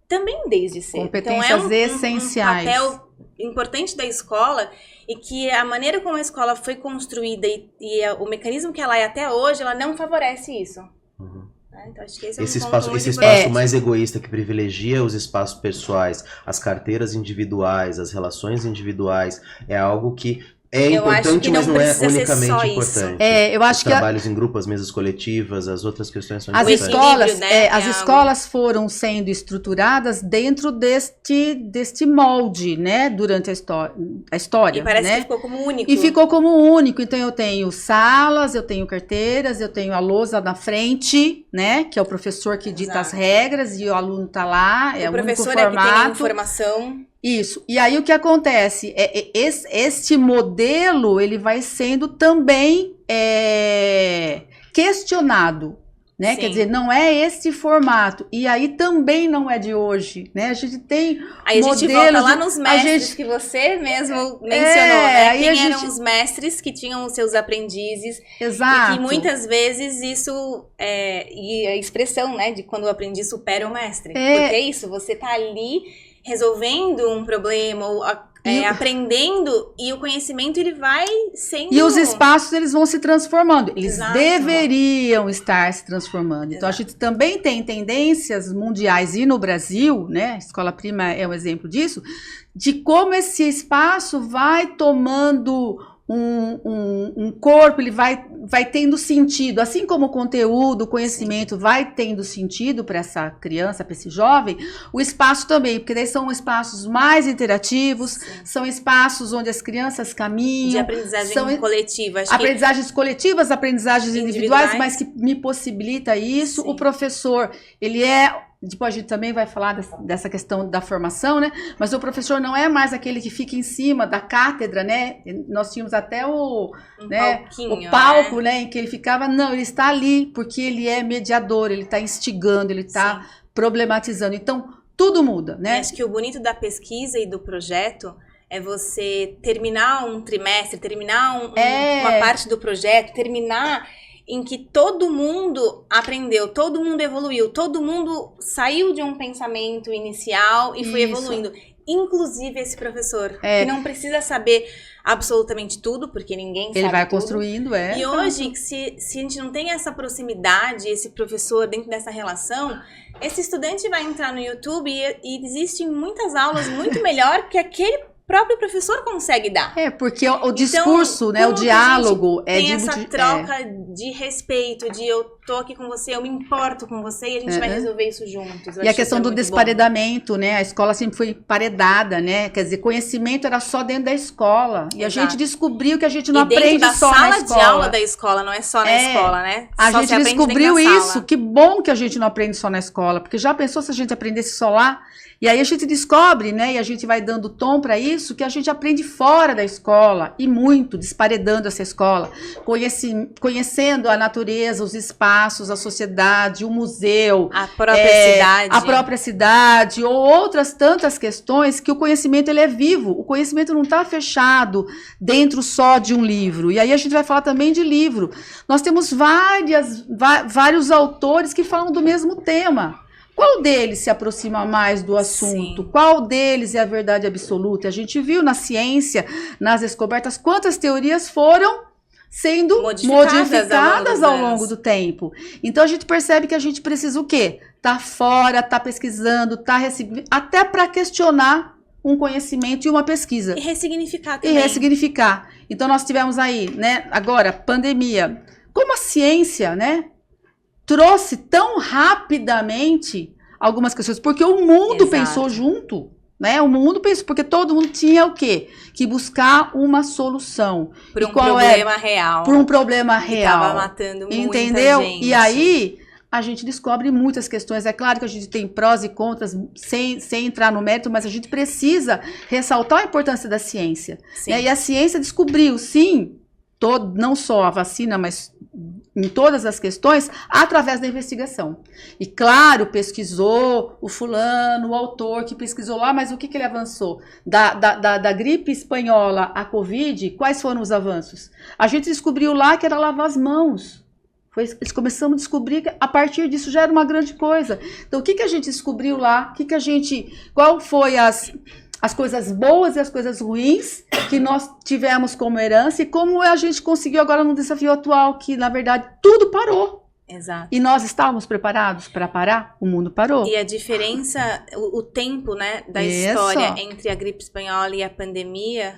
também desde cedo. Competências então, essenciais. Um papel importante da escola e que a maneira como a escola foi construída e o mecanismo que ela é até hoje, ela não favorece isso. Uhum. Então, acho que esse é um Esse ponto espaço, muito esse importante. espaço mais egoísta que privilegia os espaços pessoais, as carteiras individuais, as relações individuais, é algo que é Eu acho importante, que mas não não é precisa ser unicamente só isso. importante. Eu acho Os que trabalhos em grupo, as mesas coletivas, as outras questões são as importantes. escolas, Equilíbrio, né? as escolas foram sendo estruturadas dentro deste molde, né, durante a história, E parece né? que ficou como único. E ficou como único. Então eu tenho salas, eu tenho carteiras, eu tenho a lousa na frente, né, que é o professor que dita as Exato. regras e o aluno tá lá, é o o único professor é que tem a formato. informação. Isso. E aí o que acontece? Este modelo, ele vai sendo também questionado, né? Sim. Quer dizer, não é este formato. E aí também não é de hoje, né? A gente tem Aí a gente modelos volta lá de- nos a mestres gente- que você mesmo mencionou, né? aí Quem a eram gente- os mestres que tinham os seus aprendizes. Exato. E que muitas vezes isso e a expressão, né, de quando o aprendiz supera o mestre. Porque é isso, você tá ali resolvendo um problema ou aprendendo e o conhecimento ele vai sendo... E os espaços, eles vão se transformando. Eles Exato. deveriam estar se transformando. Então, a Exato. gente também tem tendências mundiais e no Brasil, né? A Escola Prima é um exemplo disso, de como esse espaço vai tomando um corpo, ele vai tendo sentido. Assim como o conteúdo, o conhecimento vai tendo sentido para essa criança, para esse jovem, o espaço também, porque daí são espaços mais interativos, são espaços onde as crianças caminham. De aprendizagem são coletiva. Acho que aprendizagens coletivas, aprendizagens individuais, Individuais. mas que me possibilita isso. Sim. O professor, ele é... Depois a gente também vai falar dessa questão da formação, né? Mas o professor não é mais aquele que fica em cima da cátedra, né? Nós tínhamos até um o palco, né? Em que ele ficava. Não, ele está ali porque ele é mediador, ele está instigando, ele está problematizando. Então, tudo muda, E né? acho que o bonito da pesquisa e do projeto é você terminar um trimestre, terminar uma parte do projeto, terminar em que todo mundo aprendeu, todo mundo evoluiu, todo mundo saiu de um pensamento inicial e foi evoluindo. Inclusive esse professor, que não precisa saber absolutamente tudo, porque ninguém sabe Ele vai tudo. construindo, E hoje, se a gente não tem essa proximidade, esse professor dentro dessa relação, esse estudante vai entrar no YouTube e existem muitas aulas muito melhor que aquele próprio professor consegue dar. Porque o discurso, né, o diálogo tem essa troca de respeito, de eu tô aqui com você, eu me importo com você e a gente vai resolver isso juntos. E a questão do desparedamento, né? A escola sempre foi emparedada, né? Quer dizer, conhecimento era só dentro da escola. E a gente descobriu que a gente não aprende só na escola. Dentro da sala de aula da escola, não é só na escola, né? A gente descobriu isso. Que bom que a gente não aprende só na escola, porque já pensou se a gente aprendesse só lá? E aí a gente descobre, né, e a gente vai dando tom para isso, que a gente aprende fora da escola, e muito, desparedando essa escola, conhecendo a natureza, os espaços, a sociedade, o museu, a própria cidade, ou outras tantas questões que o conhecimento ele é vivo, o conhecimento não está fechado dentro só de um livro. E aí a gente vai falar também de livro. Nós temos vários autores que falam do mesmo tema. Qual deles se aproxima mais do assunto? Sim. Qual deles é a verdade absoluta? A gente viu na ciência, nas descobertas, quantas teorias foram sendo modificadas ao longo do tempo. Então a gente percebe que a gente precisa o quê? Tá fora, tá pesquisando, tá recebendo, até para questionar um conhecimento e uma pesquisa. E ressignificar também. Então nós tivemos aí, né, agora, pandemia. Como a ciência, né, trouxe tão rapidamente algumas questões, porque o mundo pensou junto, né? O mundo pensou, porque todo mundo tinha o quê? Que buscar uma solução. Para um problema real. Para um problema real. Que estava matando muita gente. E aí a gente descobre muitas questões. É claro que a gente tem prós e contras, sem entrar no mérito, mas a gente precisa ressaltar a importância da ciência. Né? E a ciência descobriu, sim, não só a vacina, mas em todas as questões, através da investigação. E claro, pesquisou o fulano, o autor que pesquisou lá, mas o que ele avançou? Da gripe espanhola à Covid, quais foram os avanços? A gente descobriu lá que era lavar as mãos. Eles começamos a descobrir que a partir disso já era uma grande coisa. Então, o que a gente descobriu lá? Qual foi as coisas boas e as coisas ruins que nós tivemos como herança e como a gente conseguiu agora no desafio atual, que na verdade tudo parou. Exato. E nós estávamos preparados para parar? O mundo parou. E a diferença, o tempo, né, da história entre a gripe espanhola e a pandemia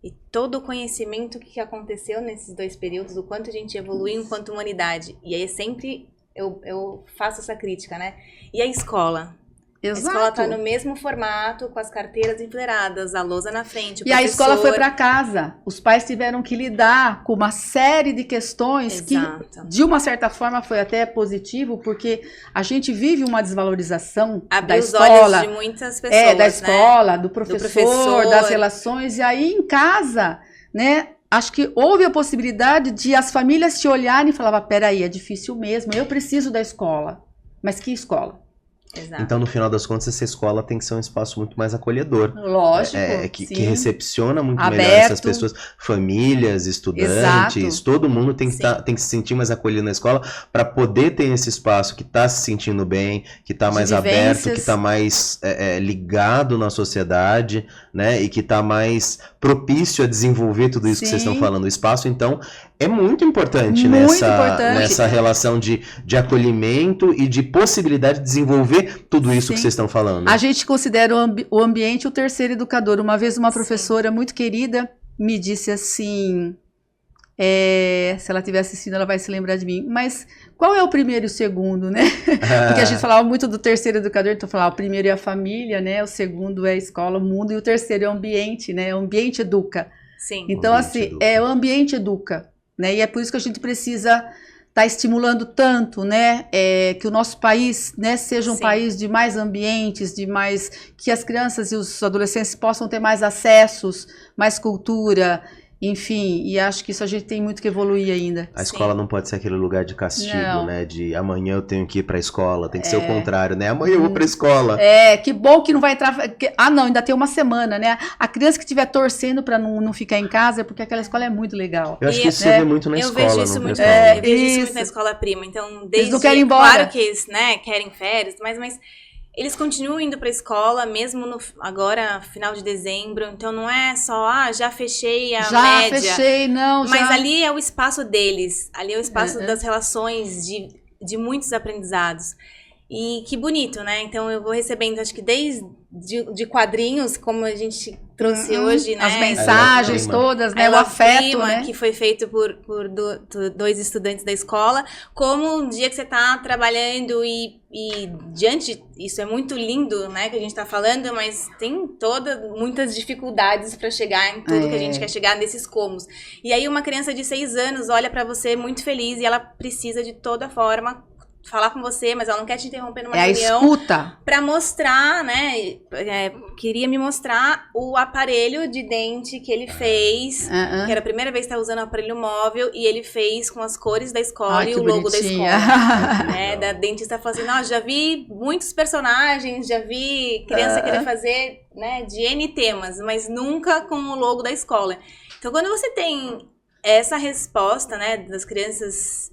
e todo o conhecimento que aconteceu nesses dois períodos, o quanto a gente evoluiu enquanto humanidade. E aí sempre eu faço essa crítica, né? E a escola? Exato. A escola está no mesmo formato, com as carteiras enfileiradas, a lousa na frente, E a escola foi para casa. Os pais tiveram que lidar com uma série de questões que, de uma certa forma, foi até positivo, porque a gente vive uma desvalorização da escola. Abriu os olhos de muitas pessoas, da escola, né? do professor, das relações. E aí, em casa, né? Acho que houve a possibilidade de as famílias se olharem e falar, peraí, é difícil mesmo, eu preciso da escola. Mas que escola? Exato. Então, no final das contas, essa escola tem que ser um espaço muito mais acolhedor. Lógico. Que recepciona muito aberto. Melhor essas pessoas, famílias, estudantes, Exato. Todo mundo tem que se sentir mais acolhido na escola para poder ter esse espaço que está se sentindo bem, que está mais aberto, que está mais ligado na sociedade, né? E que está mais propício a desenvolver tudo isso que vocês estão falando. O espaço, então, é muito importante nessa relação de acolhimento e de possibilidade de desenvolver tudo isso que vocês estão falando. A gente considera o ambiente o terceiro educador. Uma vez uma professora muito querida me disse assim, se ela estiver assistindo ela vai se lembrar de mim, mas qual é o primeiro e o segundo, né? Porque a gente falava muito do terceiro educador, então falava o primeiro é a família, né? O segundo é a escola, o mundo, e o terceiro é o ambiente, né? O ambiente educa. Sim. Então, assim, o ambiente educa, né? E é por isso que a gente precisa estar estimulando tanto, né? Que o nosso país, né, seja um país de mais ambientes, que as crianças e os adolescentes possam ter mais acessos, mais cultura, Enfim, e acho que isso a gente tem muito que evoluir ainda. A escola não pode ser aquele lugar de castigo, Não. né? De amanhã eu tenho que ir pra escola. Tem que ser o contrário, né? Amanhã eu vou pra escola. Que bom que não vai entrar. Não, ainda tem uma semana, né? A criança que estiver torcendo para não ficar em casa é porque aquela escola é muito legal. Eu acho que isso você vê muito na escola. Eu vejo isso muito na escola prima. Então, desde eles não querem ir embora. Claro que eles, né, querem férias, mas eles continuam indo para a escola, mesmo agora, final de dezembro. Então, não é só, já fechei a média. Já fechei, não. Mas ali é o espaço deles. Ali é o espaço das relações, de muitos aprendizados. E que bonito, né? Então, eu vou recebendo, acho que desde de quadrinhos, como a gente trouxe hoje, né? As mensagens todas, né? O afeto, né? Que foi feito por dois estudantes da escola, como um dia que você está trabalhando e diante, isso é muito lindo, né? Que a gente está falando, mas tem muitas dificuldades para chegar em tudo que a gente quer chegar nesses comos. E aí uma criança de 6 anos olha para você muito feliz e ela precisa de toda forma falar com você, mas ela não quer te interromper numa reunião. É a escuta. Pra mostrar, né? Queria me mostrar o aparelho de dente que ele fez, que era a primeira vez que estava usando o aparelho móvel, e ele fez com as cores da escola e o logo da escola. Né? Da dentista falando assim, já vi muitos personagens, já vi criança querer fazer, né, de N temas, mas nunca com o logo da escola. Então, quando você tem essa resposta, né, das crianças...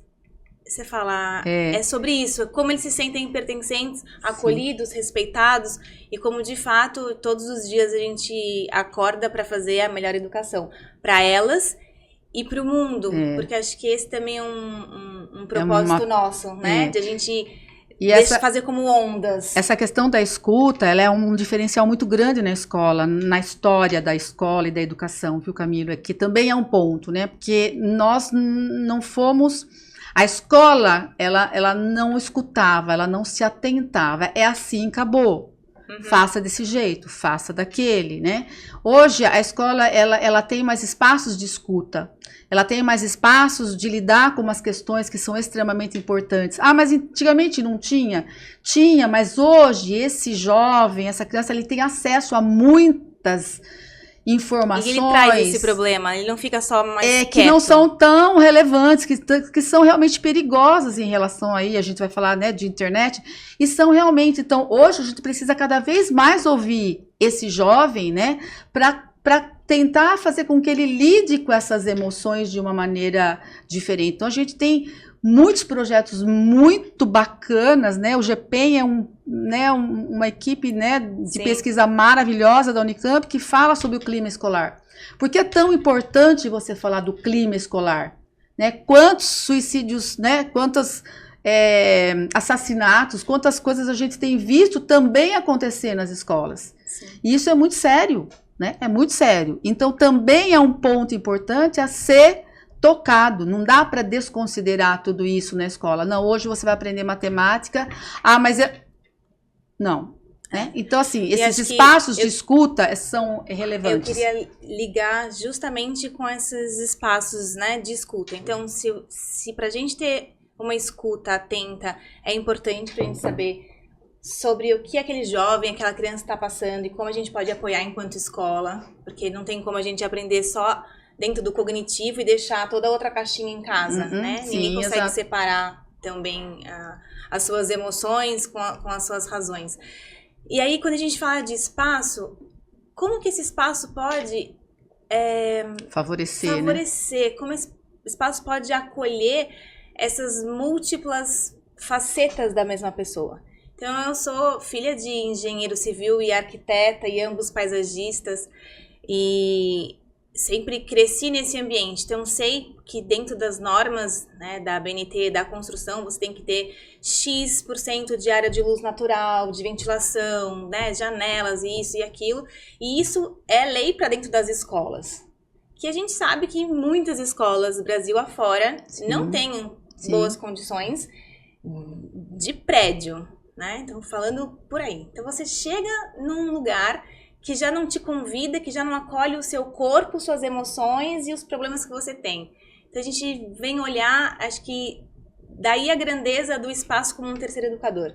Você fala, é sobre isso, como eles se sentem pertencentes, acolhidos, respeitados, e como de fato todos os dias a gente acorda para fazer a melhor educação para elas e para o mundo, porque acho que esse também é um propósito nosso, né? De a gente fazer como ondas. Essa questão da escuta, ela é um diferencial muito grande na escola, na história da escola e da educação, viu, Camilo? Que também é um ponto, né? Porque nós não fomos... A escola, ela não escutava, ela não se atentava. É assim, acabou. Faça desse jeito, faça daquele, né? Hoje, a escola, ela tem mais espaços de escuta. Ela tem mais espaços de lidar com umas questões que são extremamente importantes. Mas antigamente não tinha? Tinha, mas hoje, esse jovem, essa criança, ele tem acesso a muitas informações. E ele traz esse problema, ele não fica só mais quieto. Que não são tão relevantes, que são realmente perigosas em relação aí, a gente vai falar, né, de internet, e são realmente, então, hoje a gente precisa cada vez mais ouvir esse jovem, né, para tentar fazer com que ele lide com essas emoções de uma maneira diferente. Então, a gente tem muitos projetos muito bacanas, né? O GPEM é uma equipe, né, de pesquisa maravilhosa da Unicamp que fala sobre o clima escolar. Por que é tão importante você falar do clima escolar? Né? Quantos suicídios, né? Quantos assassinatos, quantas coisas a gente tem visto também acontecer nas escolas. Sim. E isso é muito sério, né? É muito sério. Então, também é um ponto importante a ser tocado, não dá para desconsiderar tudo isso na escola. Não, hoje você vai aprender matemática, mas não. Né? Então, assim, esses espaços de escuta são relevantes. Eu queria ligar justamente com esses espaços, né, de escuta. Então, se para a gente ter uma escuta atenta, é importante para a gente saber sobre o que aquele jovem, aquela criança está passando e como a gente pode apoiar enquanto escola, porque não tem como a gente aprender só dentro do cognitivo e deixar toda outra caixinha em casa, né? Sim, ninguém consegue separar também as suas emoções com as suas razões. E aí, quando a gente fala de espaço, como que esse espaço pode favorecer, né? Como esse espaço pode acolher essas múltiplas facetas da mesma pessoa? Então, eu sou filha de engenheiro civil e arquiteta e ambos paisagistas e sempre cresci nesse ambiente, então sei que dentro das normas, né, da ABNT, da construção, você tem que ter X% de área de luz natural, de ventilação, né, janelas, isso e aquilo, e isso é lei para dentro das escolas, que a gente sabe que muitas escolas, Brasil afora, não têm boas condições de prédio, né, então falando por aí. Então você chega num lugar que já não te convida, que já não acolhe o seu corpo, suas emoções e os problemas que você tem. Então a gente vem olhar, acho que daí a grandeza do espaço como um terceiro educador.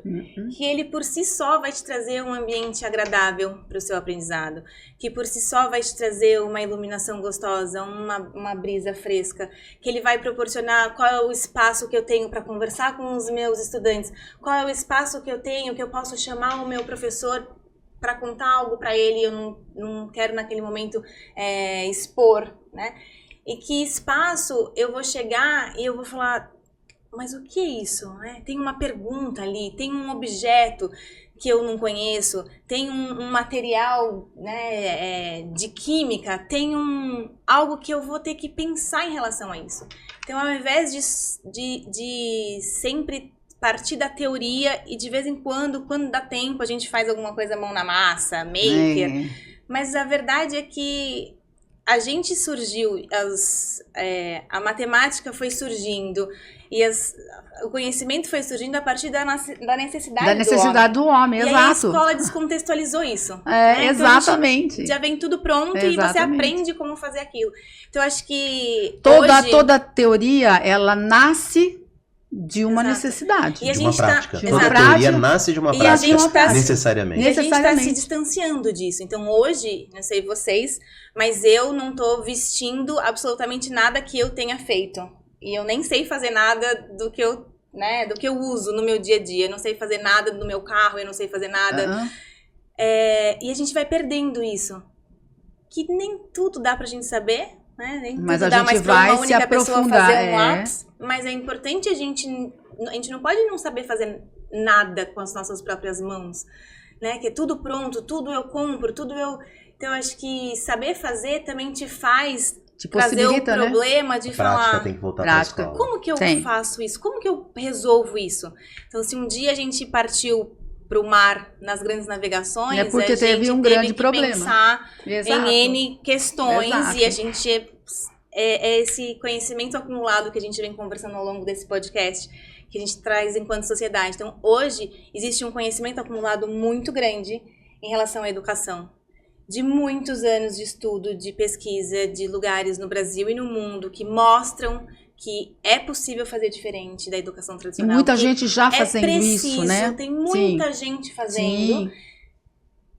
Que ele por si só vai te trazer um ambiente agradável para o seu aprendizado. Que por si só vai te trazer uma iluminação gostosa, uma brisa fresca. Que ele vai proporcionar qual é o espaço que eu tenho para conversar com os meus estudantes. Qual é o espaço que eu tenho, que eu posso chamar o meu professor para contar algo para ele. Eu não quero naquele momento expor, né? E que espaço eu vou chegar e eu vou falar, mas o que é isso? Tem uma pergunta ali, tem um objeto que eu não conheço, tem um material, né, de química, tem algo que eu vou ter que pensar em relação a isso. Então, ao invés de sempre partir da teoria e de vez em quando dá tempo, a gente faz alguma coisa mão na massa, maker, mas a verdade é que a gente surgiu, a matemática foi surgindo e o conhecimento foi surgindo a partir da necessidade do homem, exato. E aí a escola descontextualizou isso. Exatamente. Então já vem tudo pronto e você aprende como fazer aquilo. Então acho que toda teoria, ela nasce de uma necessidade. E de uma prática. Toda teoria nasce de uma prática, necessariamente. E a gente está se distanciando disso. Então hoje, não sei vocês, mas eu não estou vestindo absolutamente nada que eu tenha feito. E eu nem sei fazer nada do que eu uso no meu dia a dia. Eu não sei fazer nada no meu carro, eu não sei fazer nada. E a gente vai perdendo isso. Que nem tudo dá pra gente saber, né? Nem mas tudo a dá mais gente pra vai uma única pessoa fazer um lápis. Mas é importante a gente não pode não saber fazer nada com as nossas próprias mãos, né? Que é tudo pronto, tudo eu compro, tudo eu... Então, eu acho que saber fazer também te faz trazer o problema de falar... Prática tem que voltar pra escola. Como que eu faço isso? Como que eu resolvo isso? Então, se um dia a gente partiu para o mar nas grandes navegações, é porque teve um grande problema. Pensar em N questões e a gente... É esse conhecimento acumulado que a gente vem conversando ao longo desse podcast, que a gente traz enquanto sociedade. Então, hoje, existe um conhecimento acumulado muito grande em relação à educação. De muitos anos de estudo, de pesquisa, de lugares no Brasil e no mundo que mostram que é possível fazer diferente da educação tradicional. E muita gente já fazendo isso, né? Tem muita gente fazendo.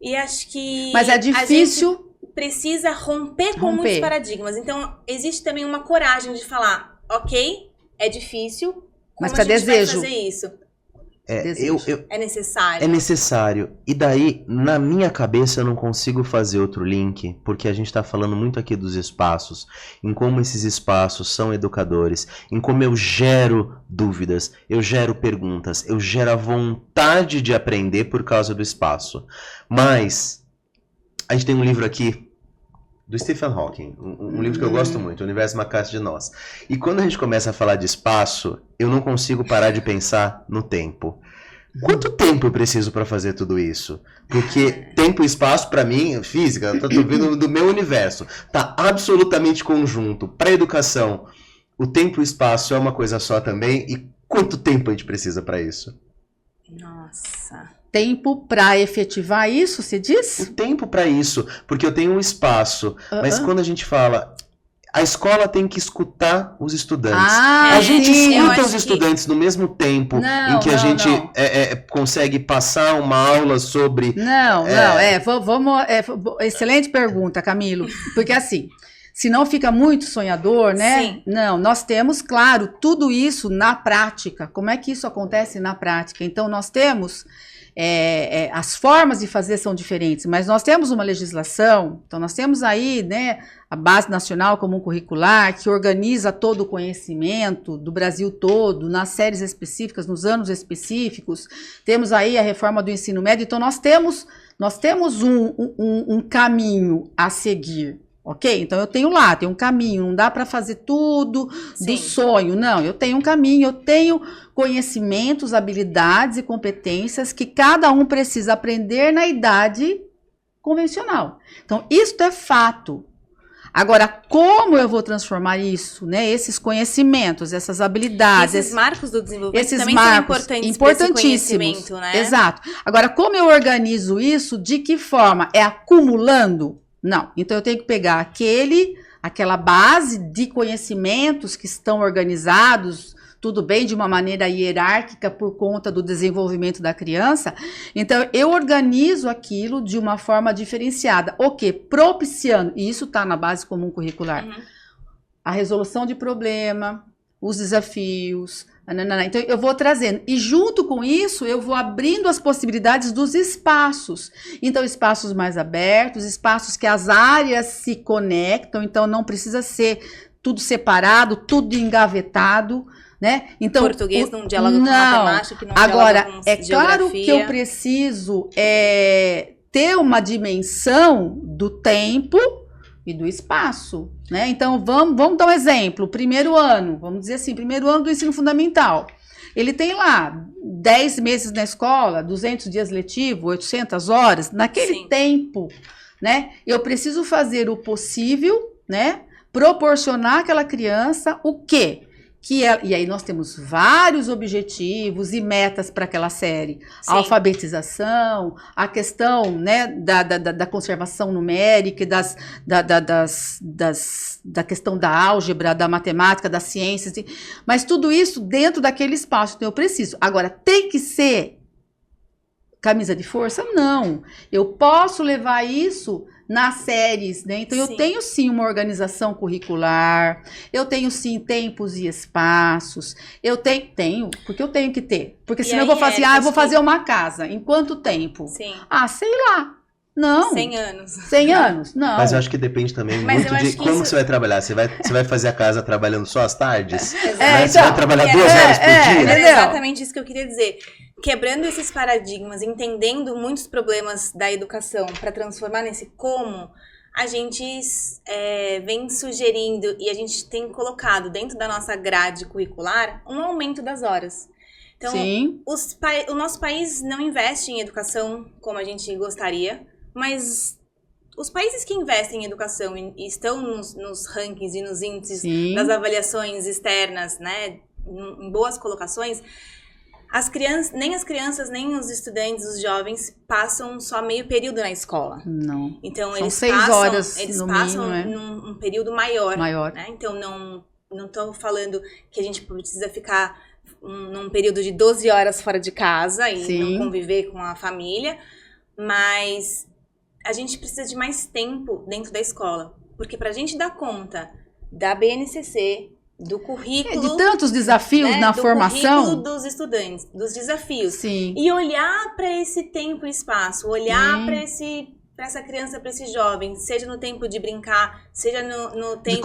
E acho que... Mas é difícil... precisa romper com muitos paradigmas. Então, existe também uma coragem de falar, ok, é difícil, mas a gente vai fazer isso? É necessário. É necessário. E daí, na minha cabeça, eu não consigo fazer outro link, porque a gente está falando muito aqui dos espaços, em como esses espaços são educadores, em como eu gero dúvidas, eu gero perguntas, eu gero a vontade de aprender por causa do espaço. Mas, a gente tem um livro aqui, do Stephen Hawking, um livro que eu gosto muito, O Universo Uma Caixa de Nós. E quando a gente começa a falar de espaço, eu não consigo parar de pensar no tempo. Quanto tempo eu preciso para fazer tudo isso? Porque tempo e espaço, para mim, física, eu tô vindo do meu universo, tá absolutamente conjunto. Para educação, o tempo e o espaço é uma coisa só também. E quanto tempo a gente precisa para isso? Nossa... Tempo para efetivar isso, você diz? O tempo para isso, porque eu tenho um espaço, mas quando a gente fala, a escola tem que escutar os estudantes. A gente escuta os estudantes no mesmo tempo em que a gente consegue passar uma aula sobre... Excelente pergunta, Camilo, porque assim... Se não fica muito sonhador, né? Sim. Não, nós temos, claro, tudo isso na prática. Como é que isso acontece na prática? Então, nós temos... as formas de fazer são diferentes, mas nós temos uma legislação, então nós temos aí, né, a Base Nacional Comum Curricular, que organiza todo o conhecimento do Brasil todo, nas séries específicas, nos anos específicos, temos aí a reforma do ensino médio, então nós temos um caminho a seguir. Ok? Então eu tenho um caminho, não dá para fazer tudo do sonho, não, eu tenho um caminho, eu tenho conhecimentos, habilidades e competências que cada um precisa aprender na idade convencional. Então isso é fato. Agora, como eu vou transformar isso, né, esses conhecimentos, essas habilidades... Esses marcos do desenvolvimento também são importantes para esse conhecimento, né? Exato. Agora, como eu organizo isso, de que forma? É acumulando? Não, então eu tenho que pegar aquela base de conhecimentos que estão organizados tudo bem, de uma maneira hierárquica por conta do desenvolvimento da criança. Então, eu organizo aquilo de uma forma diferenciada. O quê? Propiciando, e isso está na base comum curricular, a resolução de problema, os desafios. Então, eu vou trazendo. E junto com isso, eu vou abrindo as possibilidades dos espaços. Então, espaços mais abertos, espaços que as áreas se conectam. Então, não precisa ser tudo separado, tudo engavetado, né? Então, português não dialoga com matemática, que não agora, dialoga com é claro geografia. que eu preciso ter uma dimensão do tempo e do espaço, né? Então, vamos dar um exemplo. Primeiro ano, vamos dizer assim, primeiro ano do ensino fundamental. Ele tem lá 10 meses na escola, 200 dias letivos, 800 horas. Naquele tempo, né? Eu preciso fazer o possível, né? Proporcionar àquela criança o quê? E aí nós temos vários objetivos e metas para aquela série. A alfabetização, a questão, né, da conservação numérica, da questão da álgebra, da matemática, das ciências. Mas tudo isso dentro daquele espaço. Então eu preciso. Agora, tem que ser camisa de força? Não. Eu posso levar isso nas séries, né? Então, eu tenho sim uma organização curricular, eu tenho sim tempos e espaços, eu tenho, porque eu tenho que ter. Porque senão eu vou fazer, eu vou fazer uma casa. Em quanto tempo? Sim. Sei lá. Não. 100 anos. 100 anos? Não. Mas eu acho que depende também muito de como você vai trabalhar. Você vai fazer a casa trabalhando só às tardes? Né? Você vai trabalhar 2 horas por dia? É exatamente isso que eu queria dizer. Quebrando esses paradigmas, entendendo muitos problemas da educação para transformar nesse como, a gente vem sugerindo e a gente tem colocado dentro da nossa grade curricular um aumento das horas. Então, o nosso país não investe em educação como a gente gostaria, mas os países que investem em educação e estão nos rankings e nos índices das avaliações externas, né, em boas colocações, nem as crianças, nem os estudantes, os jovens, passam só meio período na escola. Não. Então, são eles 6 passam, horas eles no passam mínimo, num período maior. Né? Então, não estou falando que a gente precisa ficar num período de 12 horas fora de casa e não conviver com a família, mas a gente precisa de mais tempo dentro da escola. Porque para a gente dar conta da BNCC, do currículo... de tantos desafios, né, na formação. Do currículo dos estudantes, dos desafios. Sim. E olhar para esse tempo e espaço, olhar para essa criança, para esse jovem, seja no tempo de brincar, seja no tempo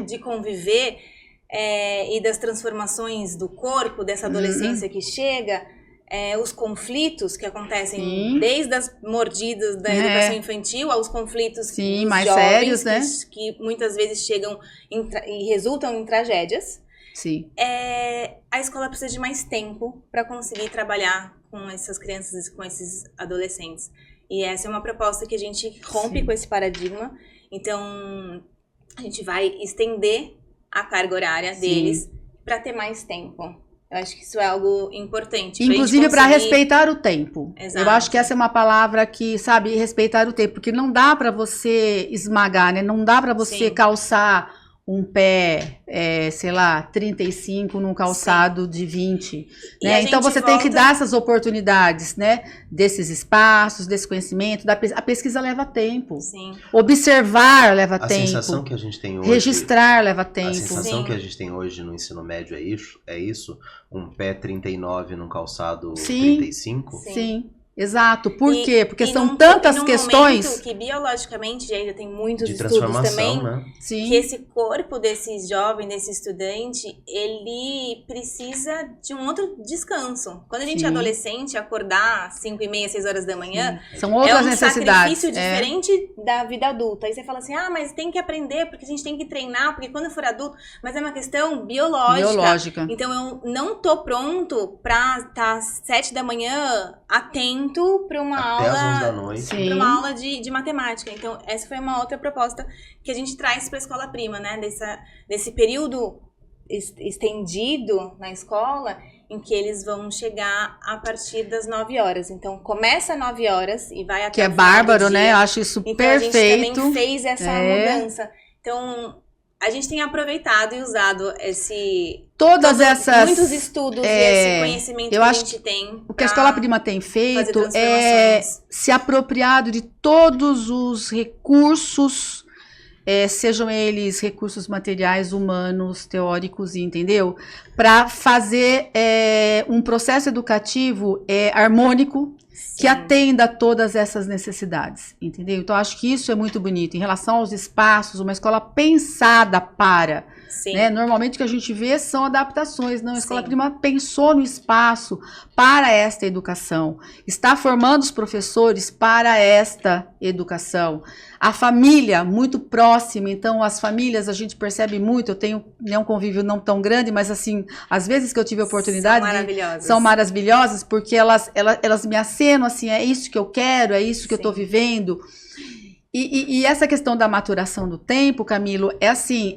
de conviver e das transformações do corpo, dessa adolescência que chega, os conflitos que acontecem desde as mordidas da educação infantil aos conflitos dos mais jovens, sérios, né? que muitas vezes chegam e resultam em tragédias. Sim. A escola precisa de mais tempo para conseguir trabalhar com essas crianças, com esses adolescentes. E essa é uma proposta que a gente rompe com esse paradigma. Então, a gente vai estender a carga horária deles para ter mais tempo. Eu acho que isso é algo importante. Inclusive para respeitar o tempo. Exato. Eu acho que essa é uma palavra que, sabe, respeitar o tempo. Porque não dá para você esmagar, né? Não dá para você calçar um pé, sei lá, 35 num calçado de 20. Né? Então você tem que dar essas oportunidades, né? Desses espaços, desse conhecimento. A pesquisa leva tempo. Sim. Observar leva tempo. A sensação que a gente tem hoje... Registrar leva tempo. A sensação que a gente tem hoje no ensino médio é isso? Um pé 39 num calçado 35? Sim. Exato. Por quê? Porque são tantas questões... Momento que biologicamente, já tem muitos estudos também, né? que esse corpo desse jovem, desse estudante, ele precisa de um outro descanso. Quando a gente é adolescente, acordar às 5h30, 6 horas da manhã, são outras necessidades. Sacrifício diferente da vida adulta. Aí você fala assim, mas tem que aprender, porque a gente tem que treinar, porque quando for adulto... Mas é uma questão biológica. Então, eu não tô pronto pra estar às 7 da manhã atento para uma até aula, às 11 da noite. Para uma aula de matemática. Então, essa foi uma outra proposta que a gente traz para a Escola Prima, né? Desse período estendido na escola, em que eles vão chegar a partir das 9 horas. Então, começa às 9 horas e vai até que é bárbaro, né? Eu acho isso então, perfeito. A gente também fez essa mudança. Então, a gente tem aproveitado e usado todas essas... Muitos estudos e esse conhecimento que a gente tem. O que a Escola Prima tem feito é se apropriado de todos os recursos, sejam eles recursos materiais, humanos, teóricos, entendeu? Para fazer um processo educativo harmônico, sim, que atenda a todas essas necessidades, entendeu? Então, acho que isso é muito bonito. Em relação aos espaços, uma escola pensada para... Né? Normalmente o que a gente vê são adaptações. Não, a Escola Prima pensou no espaço para esta educação. Está formando os professores para esta educação. A família muito próxima, então as famílias a gente percebe muito. Eu tenho um convívio não tão grande, mas assim, às vezes que eu tive a oportunidade, são maravilhosas, porque elas me acenam assim, é isso que eu quero, é isso que eu estou vivendo. E essa questão da maturação do tempo, Camilo, é assim,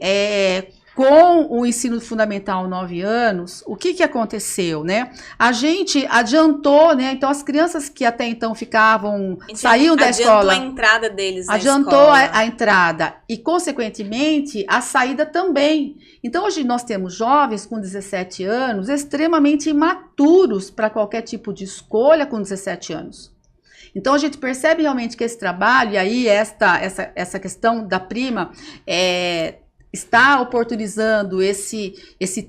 com o ensino fundamental 9 anos, o que aconteceu, né? A gente adiantou, né? Então, as crianças que até então saíam da escola... Adiantou a entrada deles na adiantou escola. a entrada e, consequentemente, a saída também. Então, hoje nós temos jovens com 17 anos extremamente imaturos para qualquer tipo de escolha com 17 anos. Então, a gente percebe realmente que esse trabalho, e aí essa questão da Prima... está oportunizando esse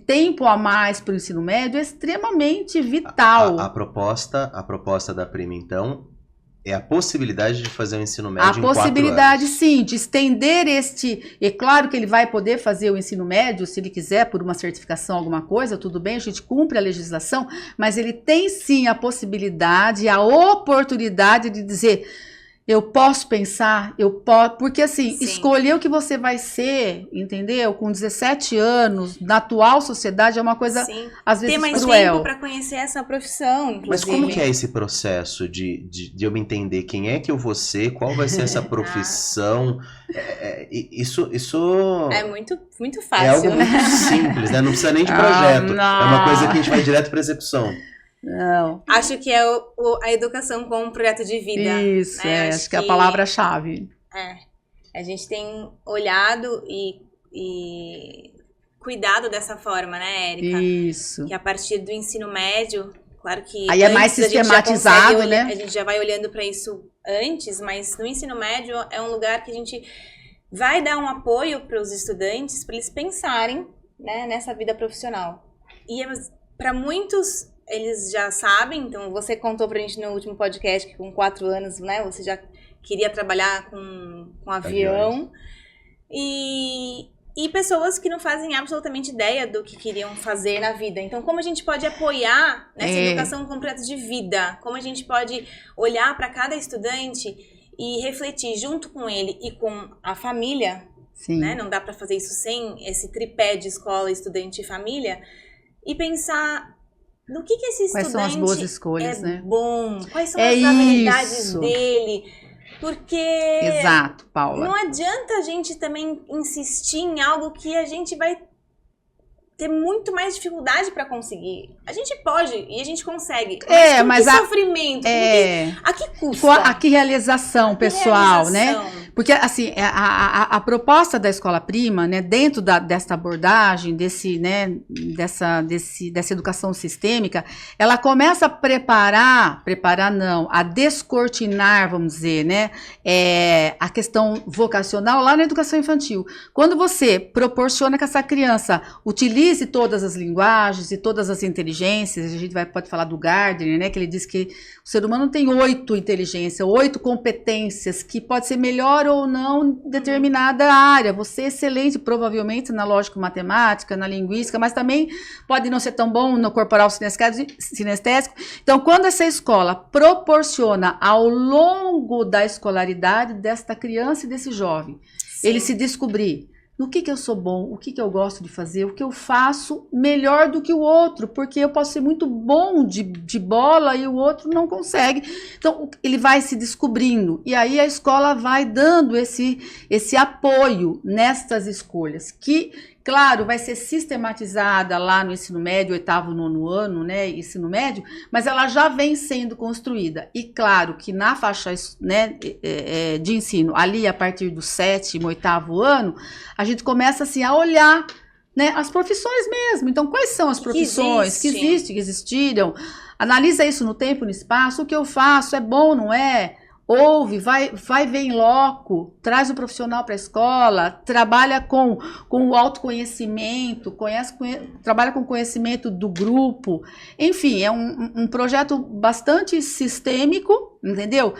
tempo a mais para o ensino médio é extremamente vital. A proposta da Prima, então, é a possibilidade de fazer o ensino médio em 4 anos. A possibilidade, sim, de estender É claro que ele vai poder fazer o ensino médio, se ele quiser, por uma certificação, alguma coisa, tudo bem, a gente cumpre a legislação, mas ele tem, sim, a possibilidade, a oportunidade de dizer... Eu posso pensar, porque assim, sim, escolher o que você vai ser, entendeu? Com 17 anos, na atual sociedade, é uma coisa, sim, às vezes, cruel. Ter mais tempo para conhecer essa profissão, inclusive. Mas como que é esse processo de eu me entender quem é que eu vou ser, qual vai ser essa profissão? Isso... É muito fácil. É algo muito simples, né? Não precisa nem de projeto. É uma coisa que a gente vai direto para execução. Não. Acho que é a educação como um projeto de vida. Isso, né? Acho que é a palavra-chave. A gente tem olhado e cuidado dessa forma, né, Érica? Isso. Que a partir do ensino médio, claro que... Aí é mais sistematizado, né? A gente já vai olhando para isso antes, mas no ensino médio é um lugar que a gente vai dar um apoio para os estudantes, para eles pensarem, né, nessa vida profissional. E para muitos... Eles já sabem, então você contou pra gente no último podcast que com 4 anos, né, você já queria trabalhar com avião. E pessoas que não fazem absolutamente ideia do que queriam fazer na vida. Então, como a gente pode apoiar nessa educação com projeto de vida? Como a gente pode olhar para cada estudante e refletir junto com ele e com a família, né? Não dá para fazer isso sem esse tripé de escola, estudante e família. E pensar... No que esse estudante quais são as boas escolhas, né? Bom, quais são as habilidades dele, porque... Exato, Paula. Não adianta a gente também insistir em algo que a gente vai ter muito mais dificuldade para conseguir. A gente pode e a gente consegue, mas que sofrimento, a que custa? A que realização pessoal, né? Porque, assim, a proposta da Escola Prima, né, dentro dessa abordagem, dessa educação sistêmica, ela começa a a descortinar, vamos dizer, né, a questão vocacional lá na educação infantil. Quando você proporciona que essa criança utilize todas as linguagens e todas as inteligências, a gente pode falar do Gardner, né, que ele diz que o ser humano tem 8 inteligências, 8 competências, que pode ser melhor ou não em determinada área. Você é excelente, provavelmente, na lógico-matemática, na linguística, mas também pode não ser tão bom no corporal sinestésico. Então, quando essa escola proporciona ao longo da escolaridade desta criança e desse jovem, ele se descobrir no que eu sou bom, o que eu gosto de fazer, o que eu faço melhor do que o outro, porque eu posso ser muito bom de bola e o outro não consegue. Então, ele vai se descobrindo, e aí a escola vai dando esse apoio nestas escolhas, que, claro, vai ser sistematizada lá no ensino médio, 8º, 9º ano, né, ensino médio, mas ela já vem sendo construída. E claro que na faixa, né, de ensino, ali a partir do 7º, 8º ano, a gente começa assim a olhar né, as profissões mesmo. Então, quais são as profissões que existem, que existiram? Analisa isso no tempo, no espaço. O que eu faço é bom, não é? Ouve, vai ver em loco, traz o profissional para a escola, trabalha com o autoconhecimento, trabalha com o conhecimento do grupo. Enfim, é um projeto bastante sistêmico, entendeu?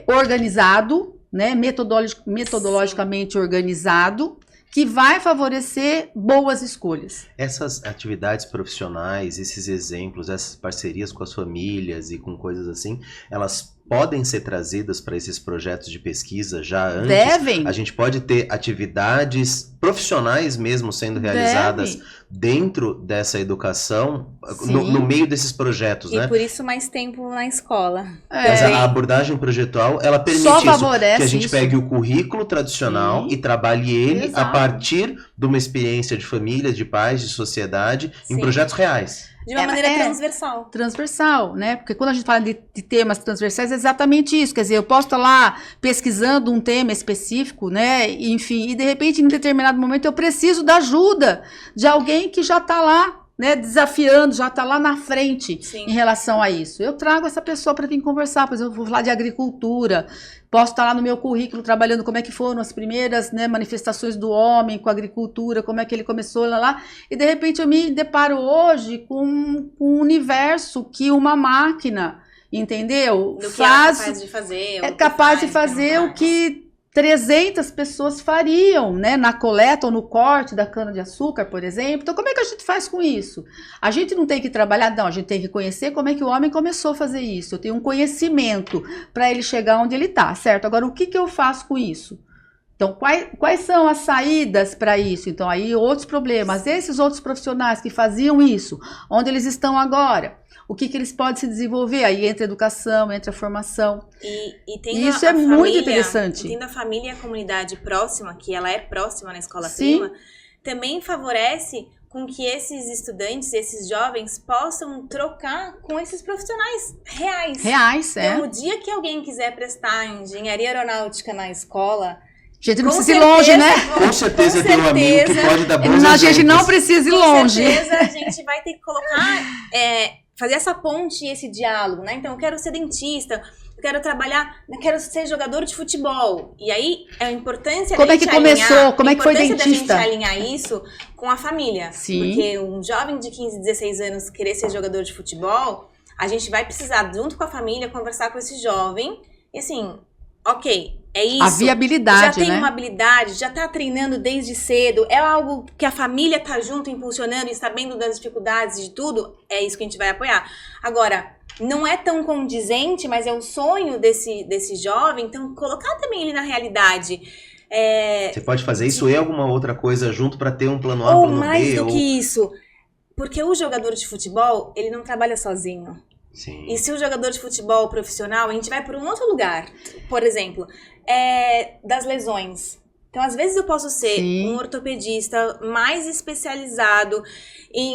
Organizado, né? Metodologicamente organizado, que vai favorecer boas escolhas. Essas atividades profissionais, esses exemplos, essas parcerias com as famílias e com coisas assim, elas podem ser trazidas para esses projetos de pesquisa já antes? Devem. A gente pode ter atividades profissionais mesmo sendo realizadas dentro dessa educação, no meio desses projetos, né? E por isso mais tempo na escola. Mas a abordagem projetual, ela permite Só isso, favorece que a gente isso. pegue o currículo tradicional e trabalhe ele a Exato. partir de uma experiência de família, de pais, de sociedade, em Sim. projetos reais. De uma maneira transversal. Transversal, né? Porque quando a gente fala de temas transversais, é exatamente isso. Quer dizer, eu posso estar lá pesquisando um tema específico, né? Enfim, e de repente, em determinado momento, eu preciso da ajuda de alguém que já está lá, né? Desafiando, já está lá na frente. Sim. Em relação a isso. Eu trago essa pessoa para vir conversar. Por exemplo, eu vou falar de agricultura. Posso estar lá no meu currículo trabalhando como é que foram as primeiras, né, manifestações do homem com a agricultura, como é que ele começou lá. E de repente eu me deparo hoje com um universo que uma máquina, entendeu? Do que ela é capaz de fazer. É capaz de fazer o que 300 pessoas fariam, né, na coleta ou no corte da cana-de-açúcar, por exemplo. Então, como é que a gente faz com isso? A gente não tem que trabalhar, não, a gente tem que conhecer como é que o homem começou a fazer isso. Eu tenho um conhecimento para ele chegar onde ele está, certo? Agora, o que eu faço com isso? Então, quais são as saídas para isso? Então, aí outros problemas. Esses outros profissionais que faziam isso, onde eles estão agora? O que eles podem se desenvolver? Aí entra a educação, entra a formação. E isso é muito interessante. Tendo a família e a comunidade próxima, que ela é próxima na escola prima, também favorece com que esses estudantes, esses jovens, possam trocar com esses profissionais reais. Reais, Então, o dia que alguém quiser prestar engenharia aeronáutica na escola... A gente não precisa ir longe, né? Com certeza tem um amigo que pode dar bons exemplos. A gente não precisa ir longe. Com certeza a gente vai ter que colocar... fazer essa ponte e esse diálogo, né? Então, eu quero ser dentista, eu quero trabalhar, eu quero ser jogador de futebol. E aí, a importância da gente começou? Como é que foi dentista? A gente alinhar isso com a família. Sim. Porque um jovem de 15, 16 anos querer ser jogador de futebol, a gente vai precisar, junto com a família, conversar com esse jovem. E assim, ok, é isso. A viabilidade, já tem né? uma habilidade, já tá treinando desde cedo, é algo que a família tá junto, impulsionando e sabendo das dificuldades de tudo, é isso que a gente vai apoiar. Agora, não é tão condizente, mas é o sonho desse jovem, então colocar também ele na realidade. Você pode fazer isso e alguma outra coisa junto para ter um plano A, ou plano mais B. Do que isso, porque o jogador de futebol, ele não trabalha sozinho. Sim. E se o jogador de futebol profissional, a gente vai para um outro lugar, por exemplo, das lesões. Então, às vezes eu posso ser um ortopedista mais especializado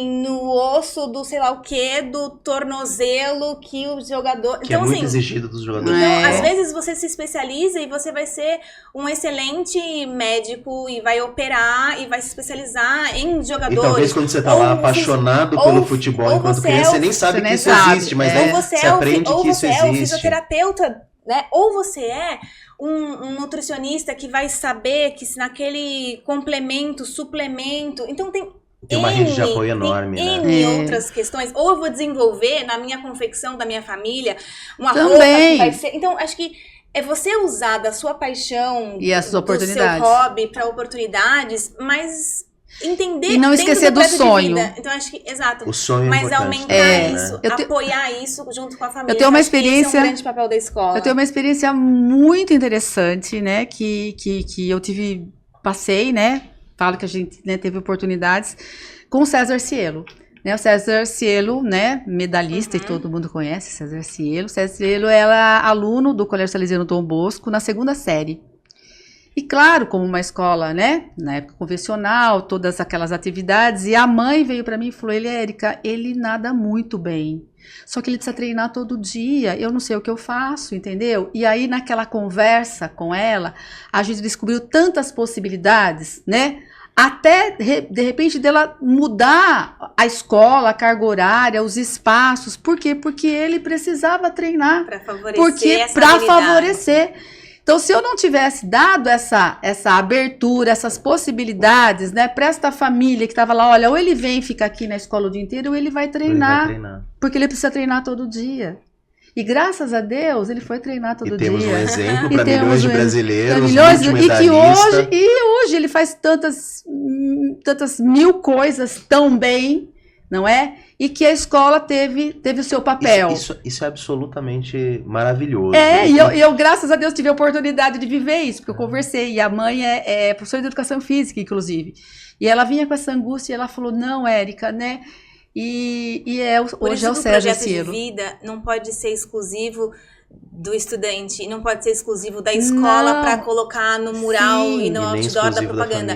no osso do sei lá o que, do tornozelo que o jogador... Que então, é muito assim, exigido dos jogadores. Então, às vezes você se especializa e você vai ser um excelente médico e vai operar e vai se especializar em jogadores. E talvez quando você tá lá apaixonado pelo futebol enquanto criança, você nem sabe que isso existe, mas né, você aprende que isso existe. Ou você é o fisioterapeuta, né? Ou você é um nutricionista que vai saber que se naquele complemento, suplemento... Então tem uma rede de apoio enorme, né? N outras questões. Ou eu vou desenvolver na minha confecção da minha família uma também. roupa que vai ser... Então, acho que é você usar da sua paixão e as oportunidades. Do seu hobby para oportunidades, mas entender e não esquecer do sonho. Então, acho que, exato. O sonho mas é aumentar isso, apoiar isso junto com a família. Eu tenho uma experiência, esse é um grande papel da escola. Eu tenho uma experiência muito interessante, né, que eu passei, né, falo que a gente, né, teve oportunidades com o César Cielo. Né, o César Cielo, né, medalhista, e todo mundo conhece César Cielo. César Cielo era aluno do Colégio Salesiano Dom Bosco na 2ª série. E claro, como uma escola, né, na época convencional, todas aquelas atividades, e a mãe veio para mim e falou, Érica, ele nada muito bem, só que ele precisa treinar todo dia, eu não sei o que eu faço, entendeu? E aí naquela conversa com ela, a gente descobriu tantas possibilidades, né, até de repente dela mudar a escola, a carga horária, os espaços. Por quê? Porque ele precisava treinar. Para favorecer Para favorecer. Então, se eu não tivesse dado essa abertura, essas possibilidades, né, para esta família que estava lá, olha, ou ele vem e fica aqui na escola o dia inteiro, ou ele vai treinar, porque ele precisa treinar todo dia. E graças a Deus, ele foi treinar todo dia. E temos um exemplo para milhões de brasileiros, e hoje ele faz tantas mil coisas tão bem, não é? E que a escola teve o seu papel. Isso é absolutamente maravilhoso. E eu, graças a Deus, tive a oportunidade de viver isso, porque eu conversei, e a mãe é professora de educação física, inclusive. E ela vinha com essa angústia, e ela falou, não, Érica, né? Hoje é o Sérgio Cielo. O projeto de vida não pode ser exclusivo do estudante, não pode ser exclusivo da escola para colocar no mural e no outdoor da propaganda.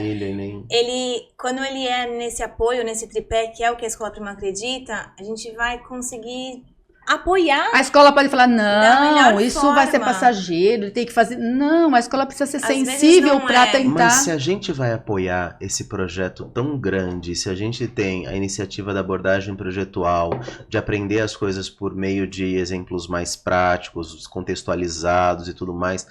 Quando ele é nesse apoio, nesse tripé, que é o que a Escola Prima acredita, a gente vai conseguir apoiar. A escola pode falar, não, isso vai ser passageiro, ele tem que fazer. Não, a escola precisa ser sensível para tentar. Mas se a gente vai apoiar esse projeto tão grande, se a gente tem a iniciativa da abordagem projetual, de aprender as coisas por meio de exemplos mais práticos, contextualizados e tudo mais,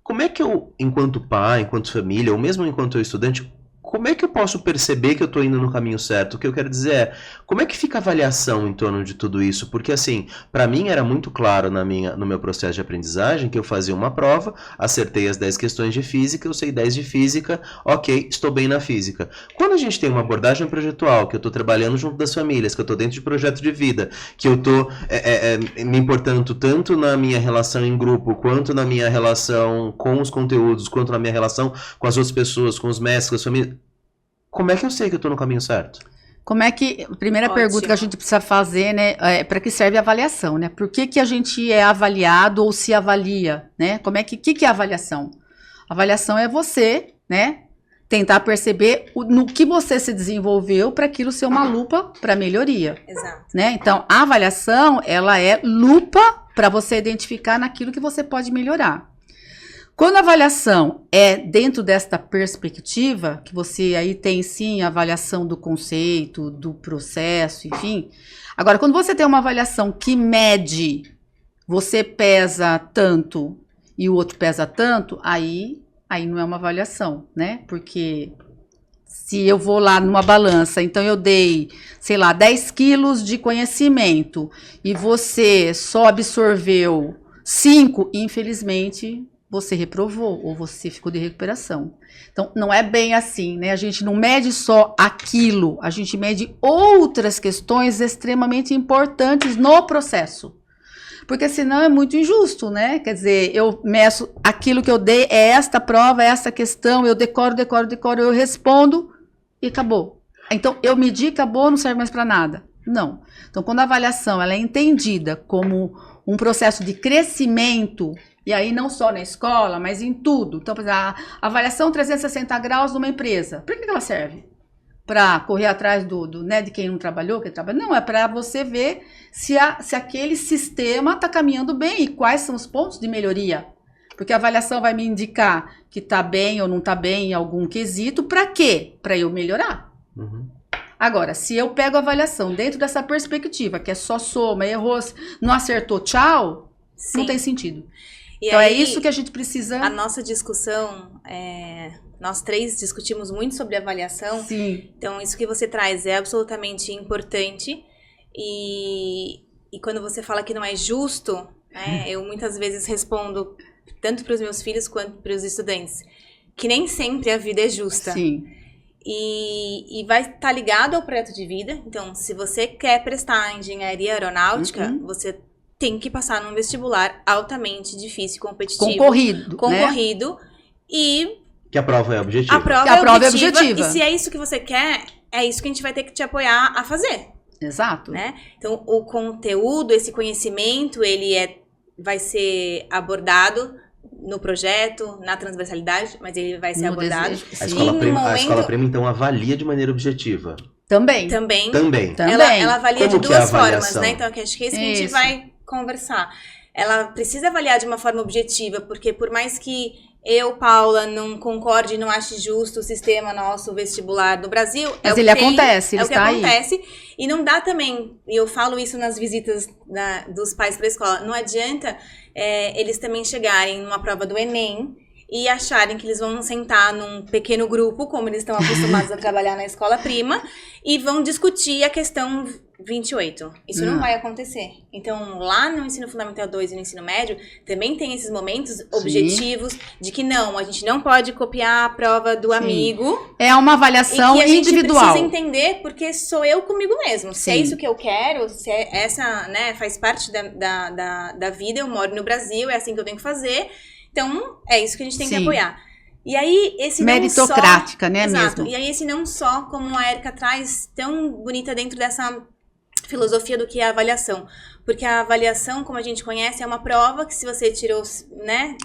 como é que eu, enquanto pai, enquanto família, ou mesmo enquanto estudante, como é que eu posso perceber que eu estou indo no caminho certo? O que eu quero dizer é, como é que fica a avaliação em torno de tudo isso? Porque assim, para mim era muito claro no meu processo de aprendizagem que eu fazia uma prova, acertei as 10 questões de física, eu sei 10 de física, ok, estou bem na física. Quando a gente tem uma abordagem projetual, que eu estou trabalhando junto das famílias, que eu estou dentro de projeto de vida, que eu estou me importando tanto na minha relação em grupo, quanto na minha relação com os conteúdos, quanto na minha relação com as outras pessoas, com os mestres, com as famílias, como é que eu sei que eu estou no caminho certo? A primeira pergunta que a gente precisa fazer, né, para que serve a avaliação, né? Por que a gente é avaliado ou se avalia, né? Que é a avaliação? A avaliação é você, né, tentar perceber no que você se desenvolveu para aquilo ser uma lupa para melhoria. Exato. Né? Então, a avaliação, ela é lupa para você identificar naquilo que você pode melhorar. Quando a avaliação é dentro desta perspectiva, que você aí tem sim a avaliação do conceito, do processo, enfim. Agora, quando você tem uma avaliação que mede, você pesa tanto e o outro pesa tanto, aí não é uma avaliação, né? Porque se eu vou lá numa balança, então eu dei, sei lá, 10 quilos de conhecimento e você só absorveu 5, infelizmente você reprovou ou você ficou de recuperação. Então, não é bem assim, né? A gente não mede só aquilo, a gente mede outras questões extremamente importantes no processo. Porque senão é muito injusto, né? Quer dizer, eu meço aquilo que eu dei, é esta prova, é esta questão, eu decoro, eu respondo e acabou. Então, eu medi, acabou, não serve mais para nada. Não. Então, quando a avaliação ela é entendida como um processo de crescimento, e aí não só na escola, mas em tudo. Então, por exemplo, a avaliação 360 graus numa empresa, para que ela serve? Para correr atrás né, de quem não trabalhou, quem trabalha? Não, é para você ver se aquele sistema está caminhando bem e quais são os pontos de melhoria. Porque a avaliação vai me indicar que está bem ou não está bem em algum quesito. Para quê? Para eu melhorar. Uhum. Agora, se eu pego a avaliação dentro dessa perspectiva, que é só soma, errou, não acertou, tchau, sim, não tem sentido. E então, aí, é isso que a gente precisa... A nossa discussão, nós três discutimos muito sobre avaliação. Sim. Então, isso que você traz é absolutamente importante. E quando você fala que não é justo, né, eu muitas vezes respondo, tanto para os meus filhos quanto para os estudantes, que nem sempre a vida é justa. Sim. E vai estar ligado ao projeto de vida. Então, se você quer prestar engenharia aeronáutica, você tem que passar num vestibular altamente difícil, competitivo. Concorrido. Né? E... Que a prova é objetiva. A prova é objetiva. E se é isso que você quer, é isso que a gente vai ter que te apoiar a fazer. Exato. Né? Então, o conteúdo, esse conhecimento, ele vai ser abordado no projeto, na transversalidade, mas ele vai ser abordado. A escola Prima, então, avalia de maneira objetiva. Também. Ela avalia de duas formas, né? Então, acho que é isso que a gente vai conversar. ela precisa avaliar de uma forma objetiva, porque por mais que eu, Paula, não concorde, não ache justo o sistema nosso vestibular no Brasil. Mas ele acontece, ele está aí. É o que acontece. E não dá também, e eu falo isso nas visitas dos pais para a escola, não adianta eles também chegarem numa prova do Enem e acharem que eles vão sentar num pequeno grupo, como eles estão acostumados a trabalhar na escola prima, e vão discutir a questão 28. Isso não vai acontecer. Então, lá no Ensino Fundamental 2 e no Ensino Médio, também tem esses momentos objetivos de que não, a gente não pode copiar a prova do amigo. É uma avaliação individual. E que a gente precisa entender, porque sou eu comigo mesmo. Se é isso que eu quero, se é essa, né, faz parte da vida, eu moro no Brasil, é assim que eu tenho que fazer. Então, é isso que a gente tem que apoiar. E aí, esse meritocrática, né, exato. mesmo? E aí, esse não só, como a Érica traz, tão bonita dentro dessa filosofia do que é a avaliação. Porque a avaliação, como a gente conhece, é uma prova que se você tirou, né,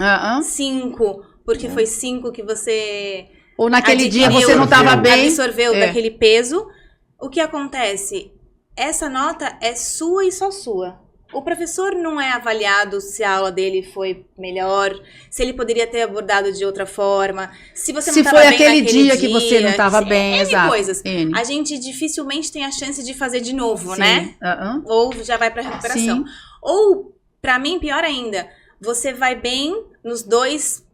5, porque foi 5 que você... Ou naquele dia você não estava bem. Absorveu daquele peso. O que acontece? Essa nota é sua e só sua. O professor não é avaliado se a aula dele foi melhor, se ele poderia ter abordado de outra forma, se você não estava bem naquele dia. Se foi aquele dia que você não estava bem, exato. Coisas. A gente dificilmente tem a chance de fazer de novo, né? Ou já vai para recuperação. Ou, para mim, pior ainda, você vai bem nos dois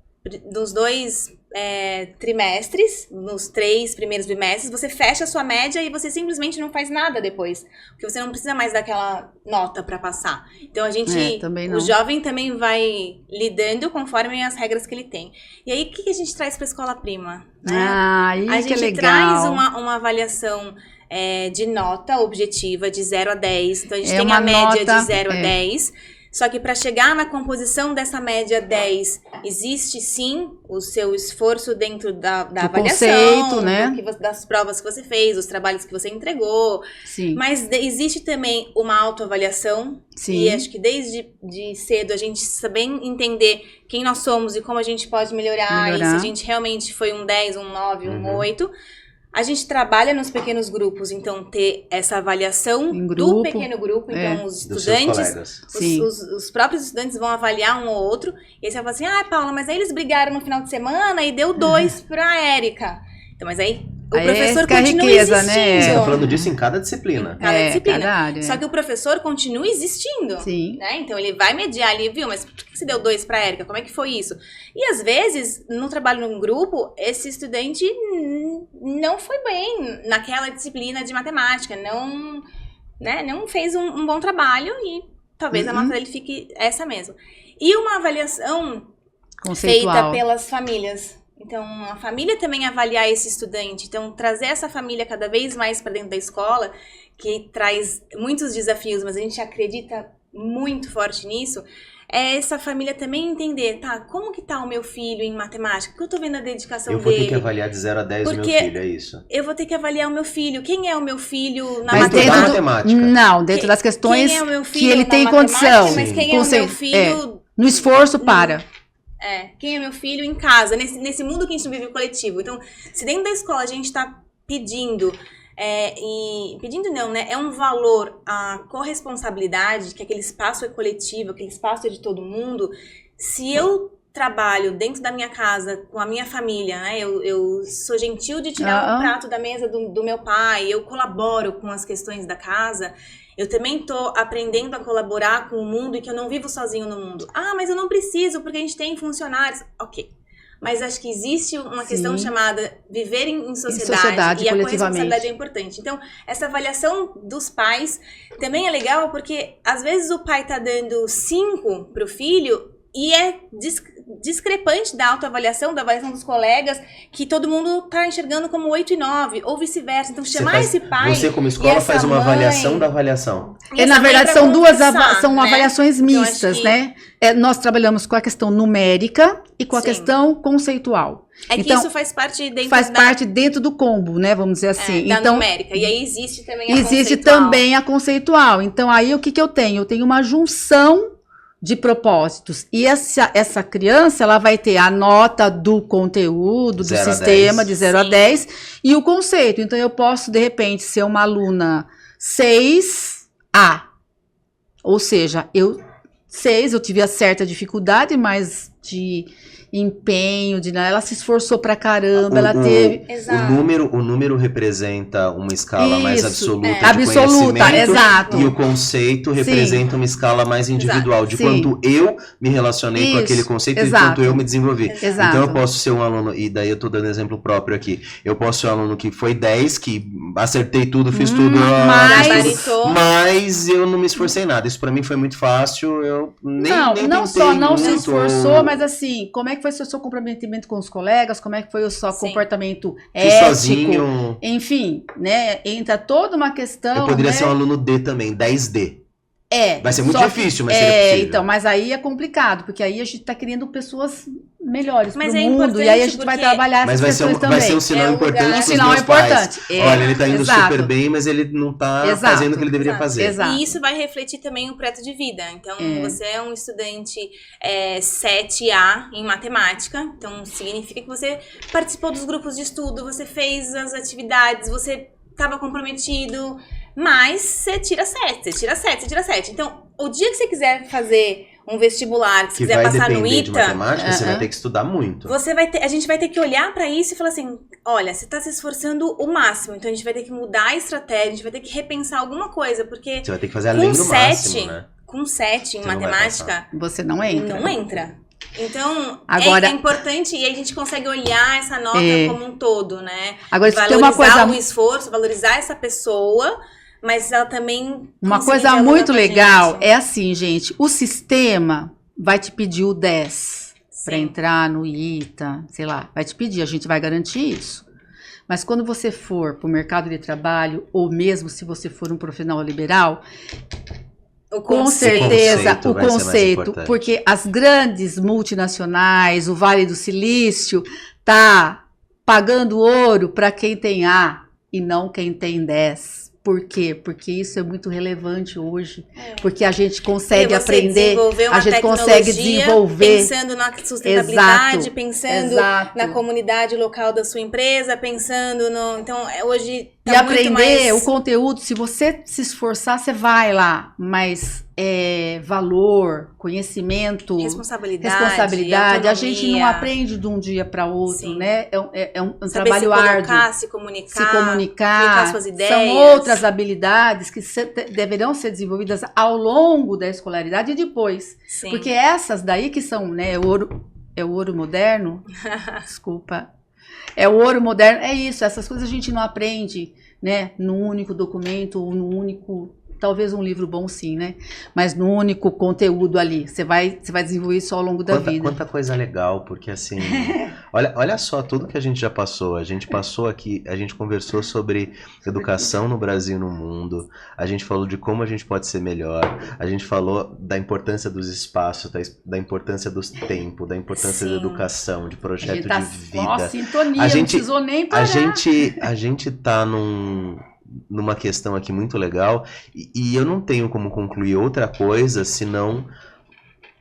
trimestres, nos 3 primeiros bimestres, você fecha a sua média e você simplesmente não faz nada depois. Porque você não precisa mais daquela nota para passar. Então, o jovem também vai lidando conforme as regras que ele tem. E aí, o que a gente traz para a escola prima? Né? A gente traz uma avaliação de nota objetiva de 0 a 10. Então, a gente tem a média de 0 a 10. Só que para chegar na composição dessa média 10, existe sim o seu esforço dentro da avaliação, conceito, né? Das provas que você fez, os trabalhos que você entregou. Sim. Mas existe também uma autoavaliação. Sim. E acho que desde cedo a gente saber entender quem nós somos e como a gente pode melhorar. E se a gente realmente foi um 10, um 9, um 8... A gente trabalha nos pequenos grupos, então ter essa avaliação do pequeno grupo, então os estudantes, os próprios estudantes vão avaliar um ou outro, e aí você vai falar assim, Paula, mas aí eles brigaram no final de semana e deu 2 pra Érica. Então, mas aí o professor continua existindo. Né? Você tá falando disso em cada disciplina. Em cada disciplina. Cada área. Só que o professor continua existindo. Sim. Né? Então, ele vai mediar ali, viu? Mas por que você deu 2 para a Érica? Como é que foi isso? E, às vezes, no trabalho num grupo, esse estudante não foi bem naquela disciplina de matemática. Não fez um bom trabalho e talvez a nota dele fique essa mesma. E uma avaliação feita pelas famílias. Então, a família também avaliar esse estudante. Então, trazer essa família cada vez mais para dentro da escola, que traz muitos desafios, mas a gente acredita muito forte nisso, é essa família também entender, como que tá o meu filho em matemática? Porque eu tô vendo a dedicação dele. Eu vou ter que avaliar de 0 a 10 o meu filho, é isso? Eu vou ter que avaliar o meu filho. Quem é o meu filho na matemática? Não, dentro das questões quem é o meu filho que ele tem condição. Mas quem é o meu filho... No esforço para... quem é meu filho em casa, nesse mundo que a gente vive coletivo. Então, se dentro da escola a gente está pedindo, pedindo não, né? É um valor, a corresponsabilidade, que aquele espaço é coletivo, aquele espaço é de todo mundo. Se eu trabalho dentro da minha casa, com a minha família, né? Eu sou gentil de tirar um prato da mesa do meu pai, eu colaboro com as questões da casa... Eu também tô aprendendo a colaborar com o mundo e que eu não vivo sozinho no mundo. Mas eu não preciso, porque a gente tem funcionários. Ok. Mas acho que existe uma questão chamada viver em sociedade e a corresponsabilidade é importante. Então, essa avaliação dos pais também é legal, porque às vezes o pai tá dando 5 pro filho e é discrepante da autoavaliação, da avaliação dos colegas, que todo mundo tá enxergando como 8 e 9, ou vice-versa. Então, chamar esse pai... Você, como escola, faz uma avaliação da avaliação. Na verdade, são são avaliações mistas, né? Nós trabalhamos com a questão numérica e com a questão conceitual. Então, isso faz parte dentro parte dentro do combo, né? Vamos dizer assim. Da numérica. E aí existe também a conceitual. Existe também a conceitual. Então, aí o que eu tenho? Eu tenho uma junção de propósitos. E essa criança, ela vai ter a nota do conteúdo, do sistema, de 0 a 10, e o conceito. Então, eu posso, de repente, ser uma aluna 6A. Ou seja, eu 6, eu tive a certa dificuldade, mas de empenho, ela se esforçou pra caramba, ela teve... Exato. O número representa uma escala mais absoluta de absoluta, conhecimento, exato. e o conceito representa uma escala mais individual, de quanto eu me relacionei com aquele conceito e quanto eu me desenvolvi. Exato. Então eu posso ser um aluno, e daí eu tô dando exemplo próprio aqui, eu posso ser um aluno que foi 10, que acertei tudo, fiz tudo, mas eu não me esforcei nada. Isso pra mim foi muito fácil, eu nem não só não se esforçou, mas assim, como é que foi o seu comprometimento com os colegas, como é que foi o seu comportamento ético, sozinho. Enfim, né, entra toda uma questão... Eu poderia ser um aluno D também, 10D. Vai ser muito difícil, mas seria possível. Então, mas aí é complicado, porque aí a gente tá querendo pessoas melhores pro mundo, e aí a gente vai trabalhar essas questões também. Vai ser um sinal importante pros meus pais. Olha, ele tá indo super bem, mas ele não tá fazendo o que ele deveria fazer. E isso vai refletir também o projeto de vida. Então, você é um estudante 7A em matemática, então significa que você participou dos grupos de estudo, você fez as atividades, você estava comprometido, mas você tira 7. Então, o dia que você quiser fazer um vestibular, que você quiser passar no ITA... de matemática, você vai ter que estudar muito. A gente vai ter que olhar para isso e falar assim, olha, você tá se esforçando o máximo, então a gente vai ter que mudar a estratégia, a gente vai ter que repensar alguma coisa, porque... Você vai ter que fazer além do máximo, né? Com 7 em matemática... Você não entra. Não entra. Então, agora, é importante, e a gente consegue olhar essa nota como um todo, né? Agora, valorizar tem uma coisa... o esforço, valorizar essa pessoa... Mas ela também... Uma coisa muito legal é assim, gente. O sistema vai te pedir o 10 para entrar no ITA, sei lá. Vai te pedir, a gente vai garantir isso. Mas quando você for para o mercado de trabalho, ou mesmo se você for um profissional liberal, com certeza o conceito, porque as grandes multinacionais, o Vale do Silício, tá pagando ouro para quem tem A e não quem tem 10. Por quê? Porque isso é muito relevante hoje. Porque a gente consegue aprender, a gente consegue desenvolver. Pensando na sustentabilidade, pensando na comunidade local da sua empresa, pensando no... Então, hoje tá e aprender muito mais... o conteúdo, se você se esforçar, você vai lá. Mas valor, conhecimento, responsabilidade, a gente não aprende de um dia para outro, né? É um trabalho árduo. Se comunicar, comunicar suas ideias. São outras habilidades que deverão ser desenvolvidas ao longo da escolaridade e depois. Sim. Porque essas daí que são, né, o ouro moderno, desculpa, é o ouro moderno, é isso, essas coisas a gente não aprende, né, num único documento ou num único... Talvez um livro bom sim, né? Mas no único conteúdo ali. Você vai desenvolver isso ao longo da vida. Quanta coisa legal, porque assim... olha só tudo que a gente já passou. A gente passou aqui, a gente conversou sobre educação no Brasil e no mundo. A gente falou de como a gente pode ser melhor. A gente falou da importância dos espaços, da importância dos tempos, da importância da educação, de projeto de vida. Nossa, sintonia, não precisou nem parar. A gente tá numa questão aqui muito legal, e eu não tenho como concluir outra coisa senão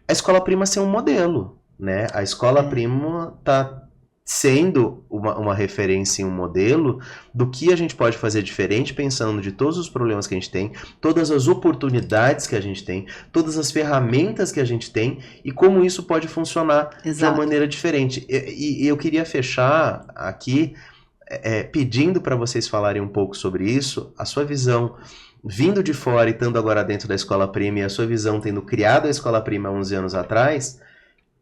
a Escola Prima ser um modelo, né? A Escola Prima tá sendo uma referência e um modelo do que a gente pode fazer diferente, pensando de todos os problemas que a gente tem, todas as oportunidades que a gente tem, todas as ferramentas que a gente tem e como isso pode funcionar de uma maneira diferente. E eu queria fechar aqui pedindo para vocês falarem um pouco sobre isso, a sua visão vindo de fora e estando agora dentro da Escola Prima, e a sua visão tendo criado a Escola Prima há 11 anos atrás,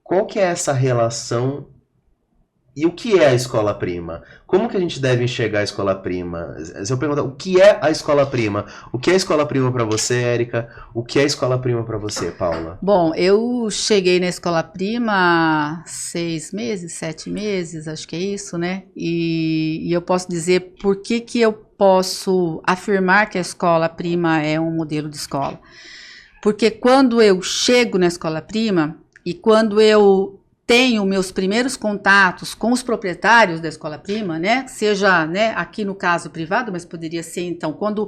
qual que é essa relação e o que é a Escola Prima? Como que a gente deve enxergar a Escola Prima? Se eu perguntar, o que é a Escola Prima? O que é a Escola Prima para você, Érica? O que é a Escola Prima para você, Paula? Bom, eu cheguei na Escola Prima há 6 meses, 7 meses, acho que é isso, né? E eu posso dizer por que eu posso afirmar que a Escola Prima é um modelo de escola. Porque quando eu chego na Escola Prima e quando eu tenho meus primeiros contatos com os proprietários da Escola Prima, né? Seja, né, aqui no caso privado, mas poderia ser, então, quando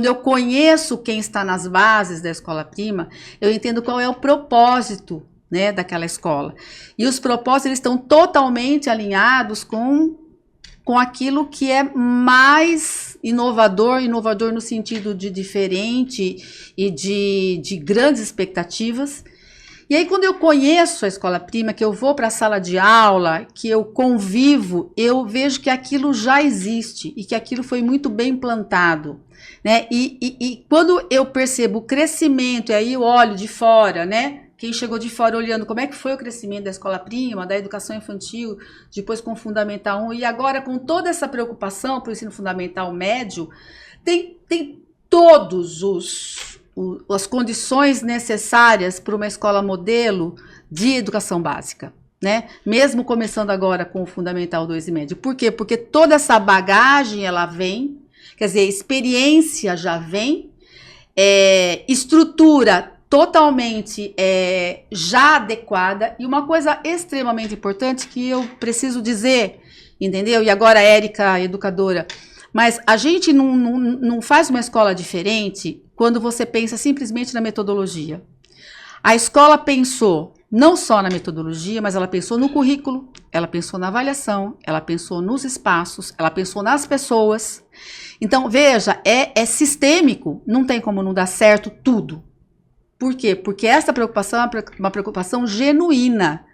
eu conheço quem está nas bases da Escola Prima, eu entendo qual é o propósito, né, daquela escola. E os propósitos eles estão totalmente alinhados com com aquilo que é mais inovador no sentido de diferente e de grandes expectativas. E aí, quando eu conheço a Escola Prima, que eu vou para a sala de aula, que eu convivo, eu vejo que aquilo já existe e que aquilo foi muito bem plantado, né? E quando eu percebo o crescimento, e aí eu olho de fora, né? Quem chegou de fora olhando como é que foi o crescimento da Escola Prima, da educação infantil, depois com o Fundamental 1, e agora com toda essa preocupação para o ensino fundamental médio, tem todos as condições necessárias para uma escola modelo de educação básica, né? Mesmo começando agora com o Fundamental 2 e médio. Por quê? Porque toda essa bagagem, ela vem, quer dizer, experiência já vem, estrutura totalmente já adequada, e uma coisa extremamente importante que eu preciso dizer, entendeu? E agora a Érica, educadora, mas a gente não faz uma escola diferente quando você pensa simplesmente na metodologia. A escola pensou não só na metodologia, mas ela pensou no currículo, ela pensou na avaliação, ela pensou nos espaços, ela pensou nas pessoas. Então, veja, é sistêmico, não tem como não dar certo tudo. Por quê? Porque essa preocupação é uma preocupação genuína.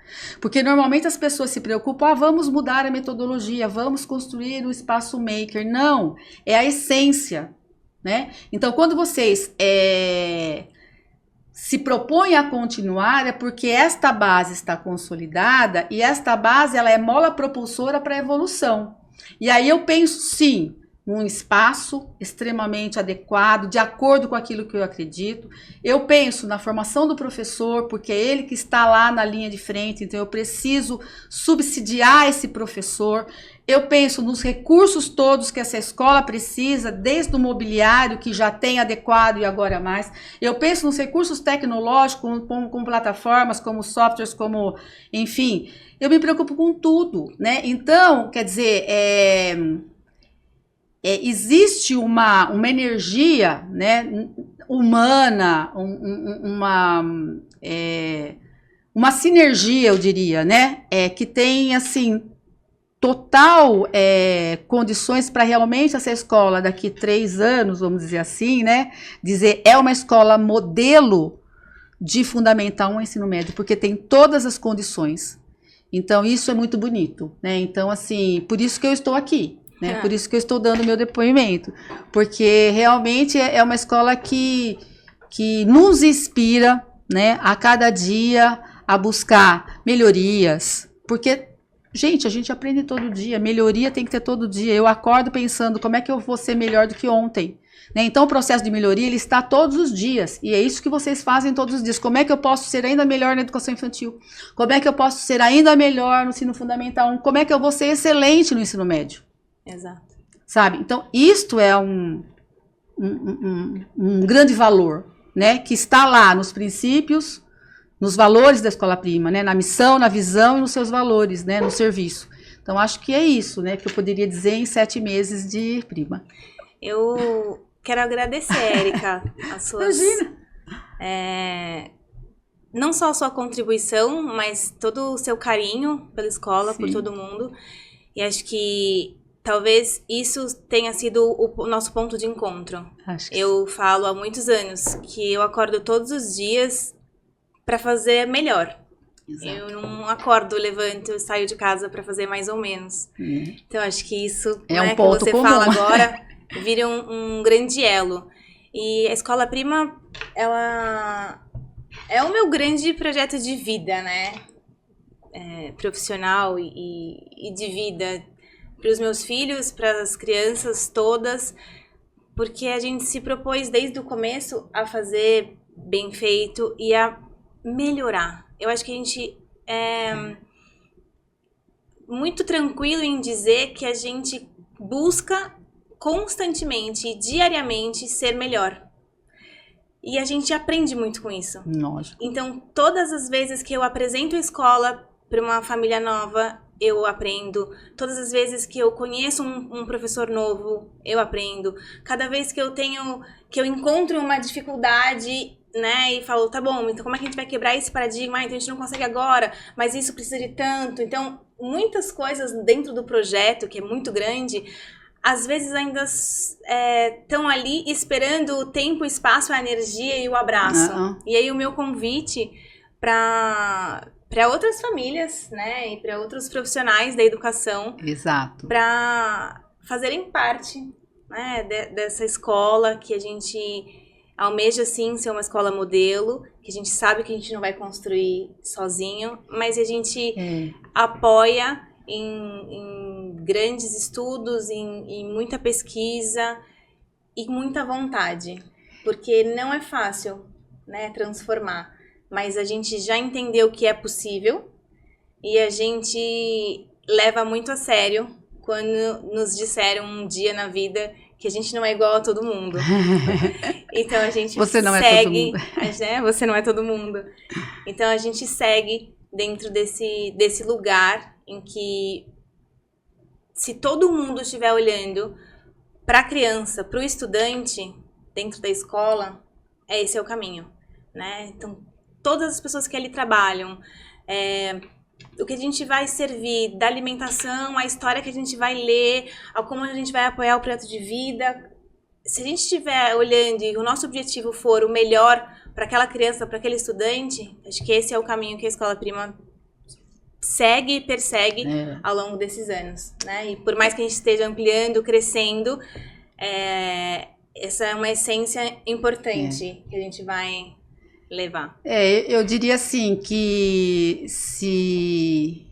Porque normalmente as pessoas se preocupam, vamos mudar a metodologia, vamos construir um espaço maker. Não, é a essência, né? Então, quando vocês se propõem a continuar, é porque esta base está consolidada e esta base ela é mola propulsora para a evolução. E aí eu penso, sim, num espaço extremamente adequado, de acordo com aquilo que eu acredito. Eu penso na formação do professor, porque é ele que está lá na linha de frente, então eu preciso subsidiar esse professor. Eu penso nos recursos todos que essa escola precisa, desde o mobiliário, que já tem adequado e agora mais. Eu penso nos recursos tecnológicos, com plataformas, como softwares, como, enfim. Eu me preocupo com tudo, né? Então, quer dizer, existe uma energia, né, humana, uma sinergia, eu diria, né, que tem, assim, total condições para realmente essa escola, daqui 3 anos, vamos dizer assim, né, dizer, é uma escola modelo de Fundamental 1 ensino médio, porque tem todas as condições. Então, isso é muito bonito, né, então, assim, por isso que eu estou aqui. Né? Por isso que eu estou dando meu depoimento, porque realmente é uma escola que nos inspira, né, a cada dia a buscar melhorias, porque, gente, a gente aprende todo dia, melhoria tem que ter todo dia. Eu acordo pensando como é que eu vou ser melhor do que ontem, né? Então o processo de melhoria ele está todos os dias, e é isso que vocês fazem todos os dias. Como é que eu posso ser ainda melhor na educação infantil? Como é que eu posso ser ainda melhor no ensino fundamental 1? Como é que eu vou ser excelente no ensino médio? Exato. Sabe? Então, isto é um grande valor, né? Que está lá nos princípios, nos valores da Escola Prima, né? Na missão, na visão e nos seus valores, né? No serviço. Então, acho que é isso, né? Que eu poderia dizer em 7 meses de Prima. Eu quero agradecer, Érica, as suas... Imagina! Não só a sua contribuição, mas todo o seu carinho pela escola, Sim. por todo mundo. E acho que talvez isso tenha sido o nosso ponto de encontro. Acho que Eu falo há muitos anos que eu acordo todos os dias para fazer melhor. Exato. Eu não acordo, levanto, saio de casa para fazer mais ou menos. Então acho que isso É um que ponto você comum. fala agora vira um grande elo. E a Escola Prima, ela é o meu grande projeto de vida, né? Profissional e de vida. Para os meus filhos, para as crianças todas, porque a gente se propôs desde o começo a fazer bem feito e a melhorar. Eu acho que a gente é muito tranquilo em dizer que a gente busca constantemente e diariamente ser melhor. E a gente aprende muito com isso. Lógico. Então, todas as vezes que eu apresento a escola para uma família nova, eu aprendo. Todas as vezes que eu conheço um professor novo, eu aprendo. Cada vez que eu encontro uma dificuldade, né, e falo, tá bom, então como é que a gente vai quebrar esse paradigma? Então a gente não consegue agora, mas isso precisa de tanto. Então muitas coisas dentro do projeto, que é muito grande, às vezes ainda estão ali esperando o tempo, o espaço, a energia e o abraço. E aí o meu convite para outras famílias, né, e para outros profissionais da educação, exato, para fazerem parte, né, dessa escola que a gente almeja sim ser uma escola modelo, que a gente sabe que a gente não vai construir sozinho, mas a gente apoia em grandes estudos, em muita pesquisa e muita vontade, porque não é fácil, né, transformar, mas a gente já entendeu que é possível e a gente leva muito a sério quando nos disseram um dia na vida que a gente não é igual a todo mundo. Então a gente você não segue, é todo mundo. Você não é todo mundo. Então a gente segue dentro desse lugar em que, se todo mundo estiver olhando para a criança, para o estudante dentro da escola, esse é o caminho, né? Então todas as pessoas que ali trabalham, o que a gente vai servir, da alimentação, a história que a gente vai ler, a como a gente vai apoiar o projeto de vida. Se a gente estiver olhando e o nosso objetivo for o melhor para aquela criança, para aquele estudante, acho que esse é o caminho que a Escola Prima segue e persegue ao longo desses anos, né? E por mais que a gente esteja ampliando, crescendo, essa é uma essência importante que a gente vai levar. Eu diria assim que se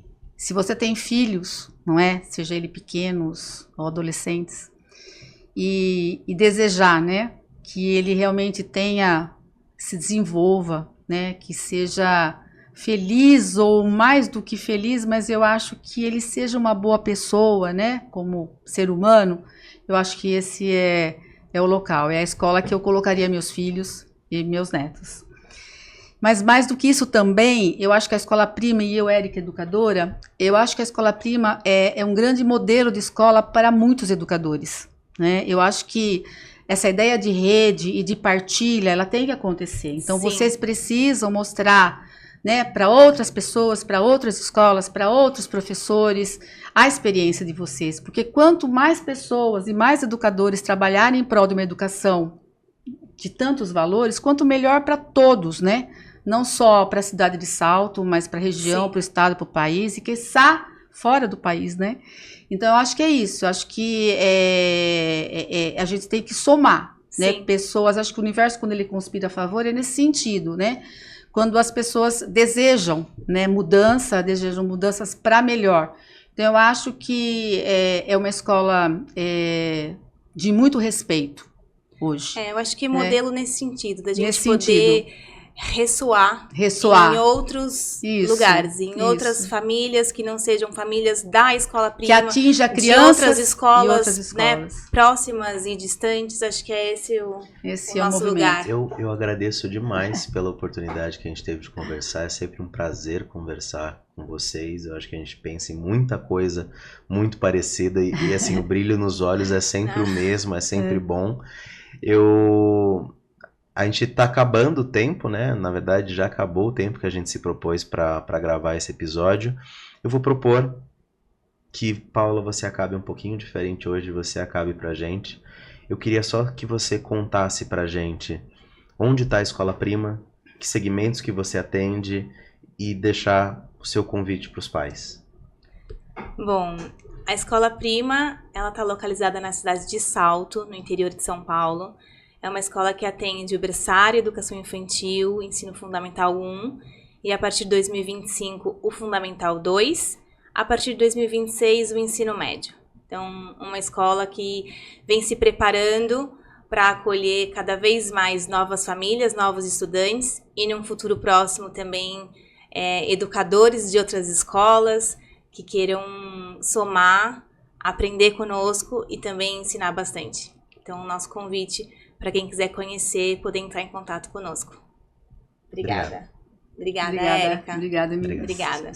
você tem filhos, não é? Seja ele pequenos ou adolescentes, e desejar, né, que ele realmente se desenvolva, né, que seja feliz ou mais do que feliz, mas eu acho que ele seja uma boa pessoa, né, como ser humano. Eu acho que esse é o local, é a escola que eu colocaria meus filhos e meus netos. Mas mais do que isso também, eu acho que a Escola Prima, e eu, Érica, educadora, eu acho que a Escola Prima é um grande modelo de escola para muitos educadores, né? Eu acho que essa ideia de rede e de partilha, ela tem que acontecer. Então, sim, vocês precisam mostrar, né, para outras pessoas, para outras escolas, para outros professores, a experiência de vocês. Porque quanto mais pessoas e mais educadores trabalharem em prol de uma educação de tantos valores, quanto melhor para todos, né? Não só para a cidade de Salto, mas para a região, para o estado, para o país, e quiçá fora do país, né? Então, eu acho que é isso. Eu acho que a gente tem que somar, né? Pessoas, acho que o universo, quando ele conspira a favor, é nesse sentido, né? Quando as pessoas desejam, né, desejam mudanças para melhor. Então, eu acho que é uma escola de muito respeito hoje. Eu acho que modelo nesse sentido, da gente nesse poder sentido. ressoar em outros lugares, em outras famílias que não sejam famílias da Escola Prima, que atinja crianças de outras escolas, e outras escolas, né, próximas e distantes. Acho que é esse o nosso lugar. Eu agradeço demais pela oportunidade que a gente teve de conversar. É sempre um prazer conversar com vocês. Eu acho que a gente pensa em muita coisa muito parecida e assim, o brilho nos olhos é sempre o mesmo, é sempre bom. A gente tá acabando o tempo, né? Na verdade, já acabou o tempo que a gente se propôs para gravar esse episódio. Eu vou propor que, Paula, você acabe um pouquinho diferente hoje, você acabe pra gente. Eu queria só que você contasse pra gente onde está a Escola Prima, que segmentos que você atende e deixar o seu convite para os pais. Bom, a Escola Prima, ela tá localizada na cidade de Salto, no interior de São Paulo. É uma escola que atende o berçário, educação infantil, ensino fundamental 1 e a partir de 2025 o fundamental 2, a partir de 2026 o ensino médio. Então, uma escola que vem se preparando para acolher cada vez mais novas famílias, novos estudantes e num futuro próximo também educadores de outras escolas que queiram somar, aprender conosco e também ensinar bastante. Então, o nosso convite para quem quiser conhecer, poder entrar em contato conosco. Obrigada. Obrigada, Érica. Obrigada, amiga. Obrigada.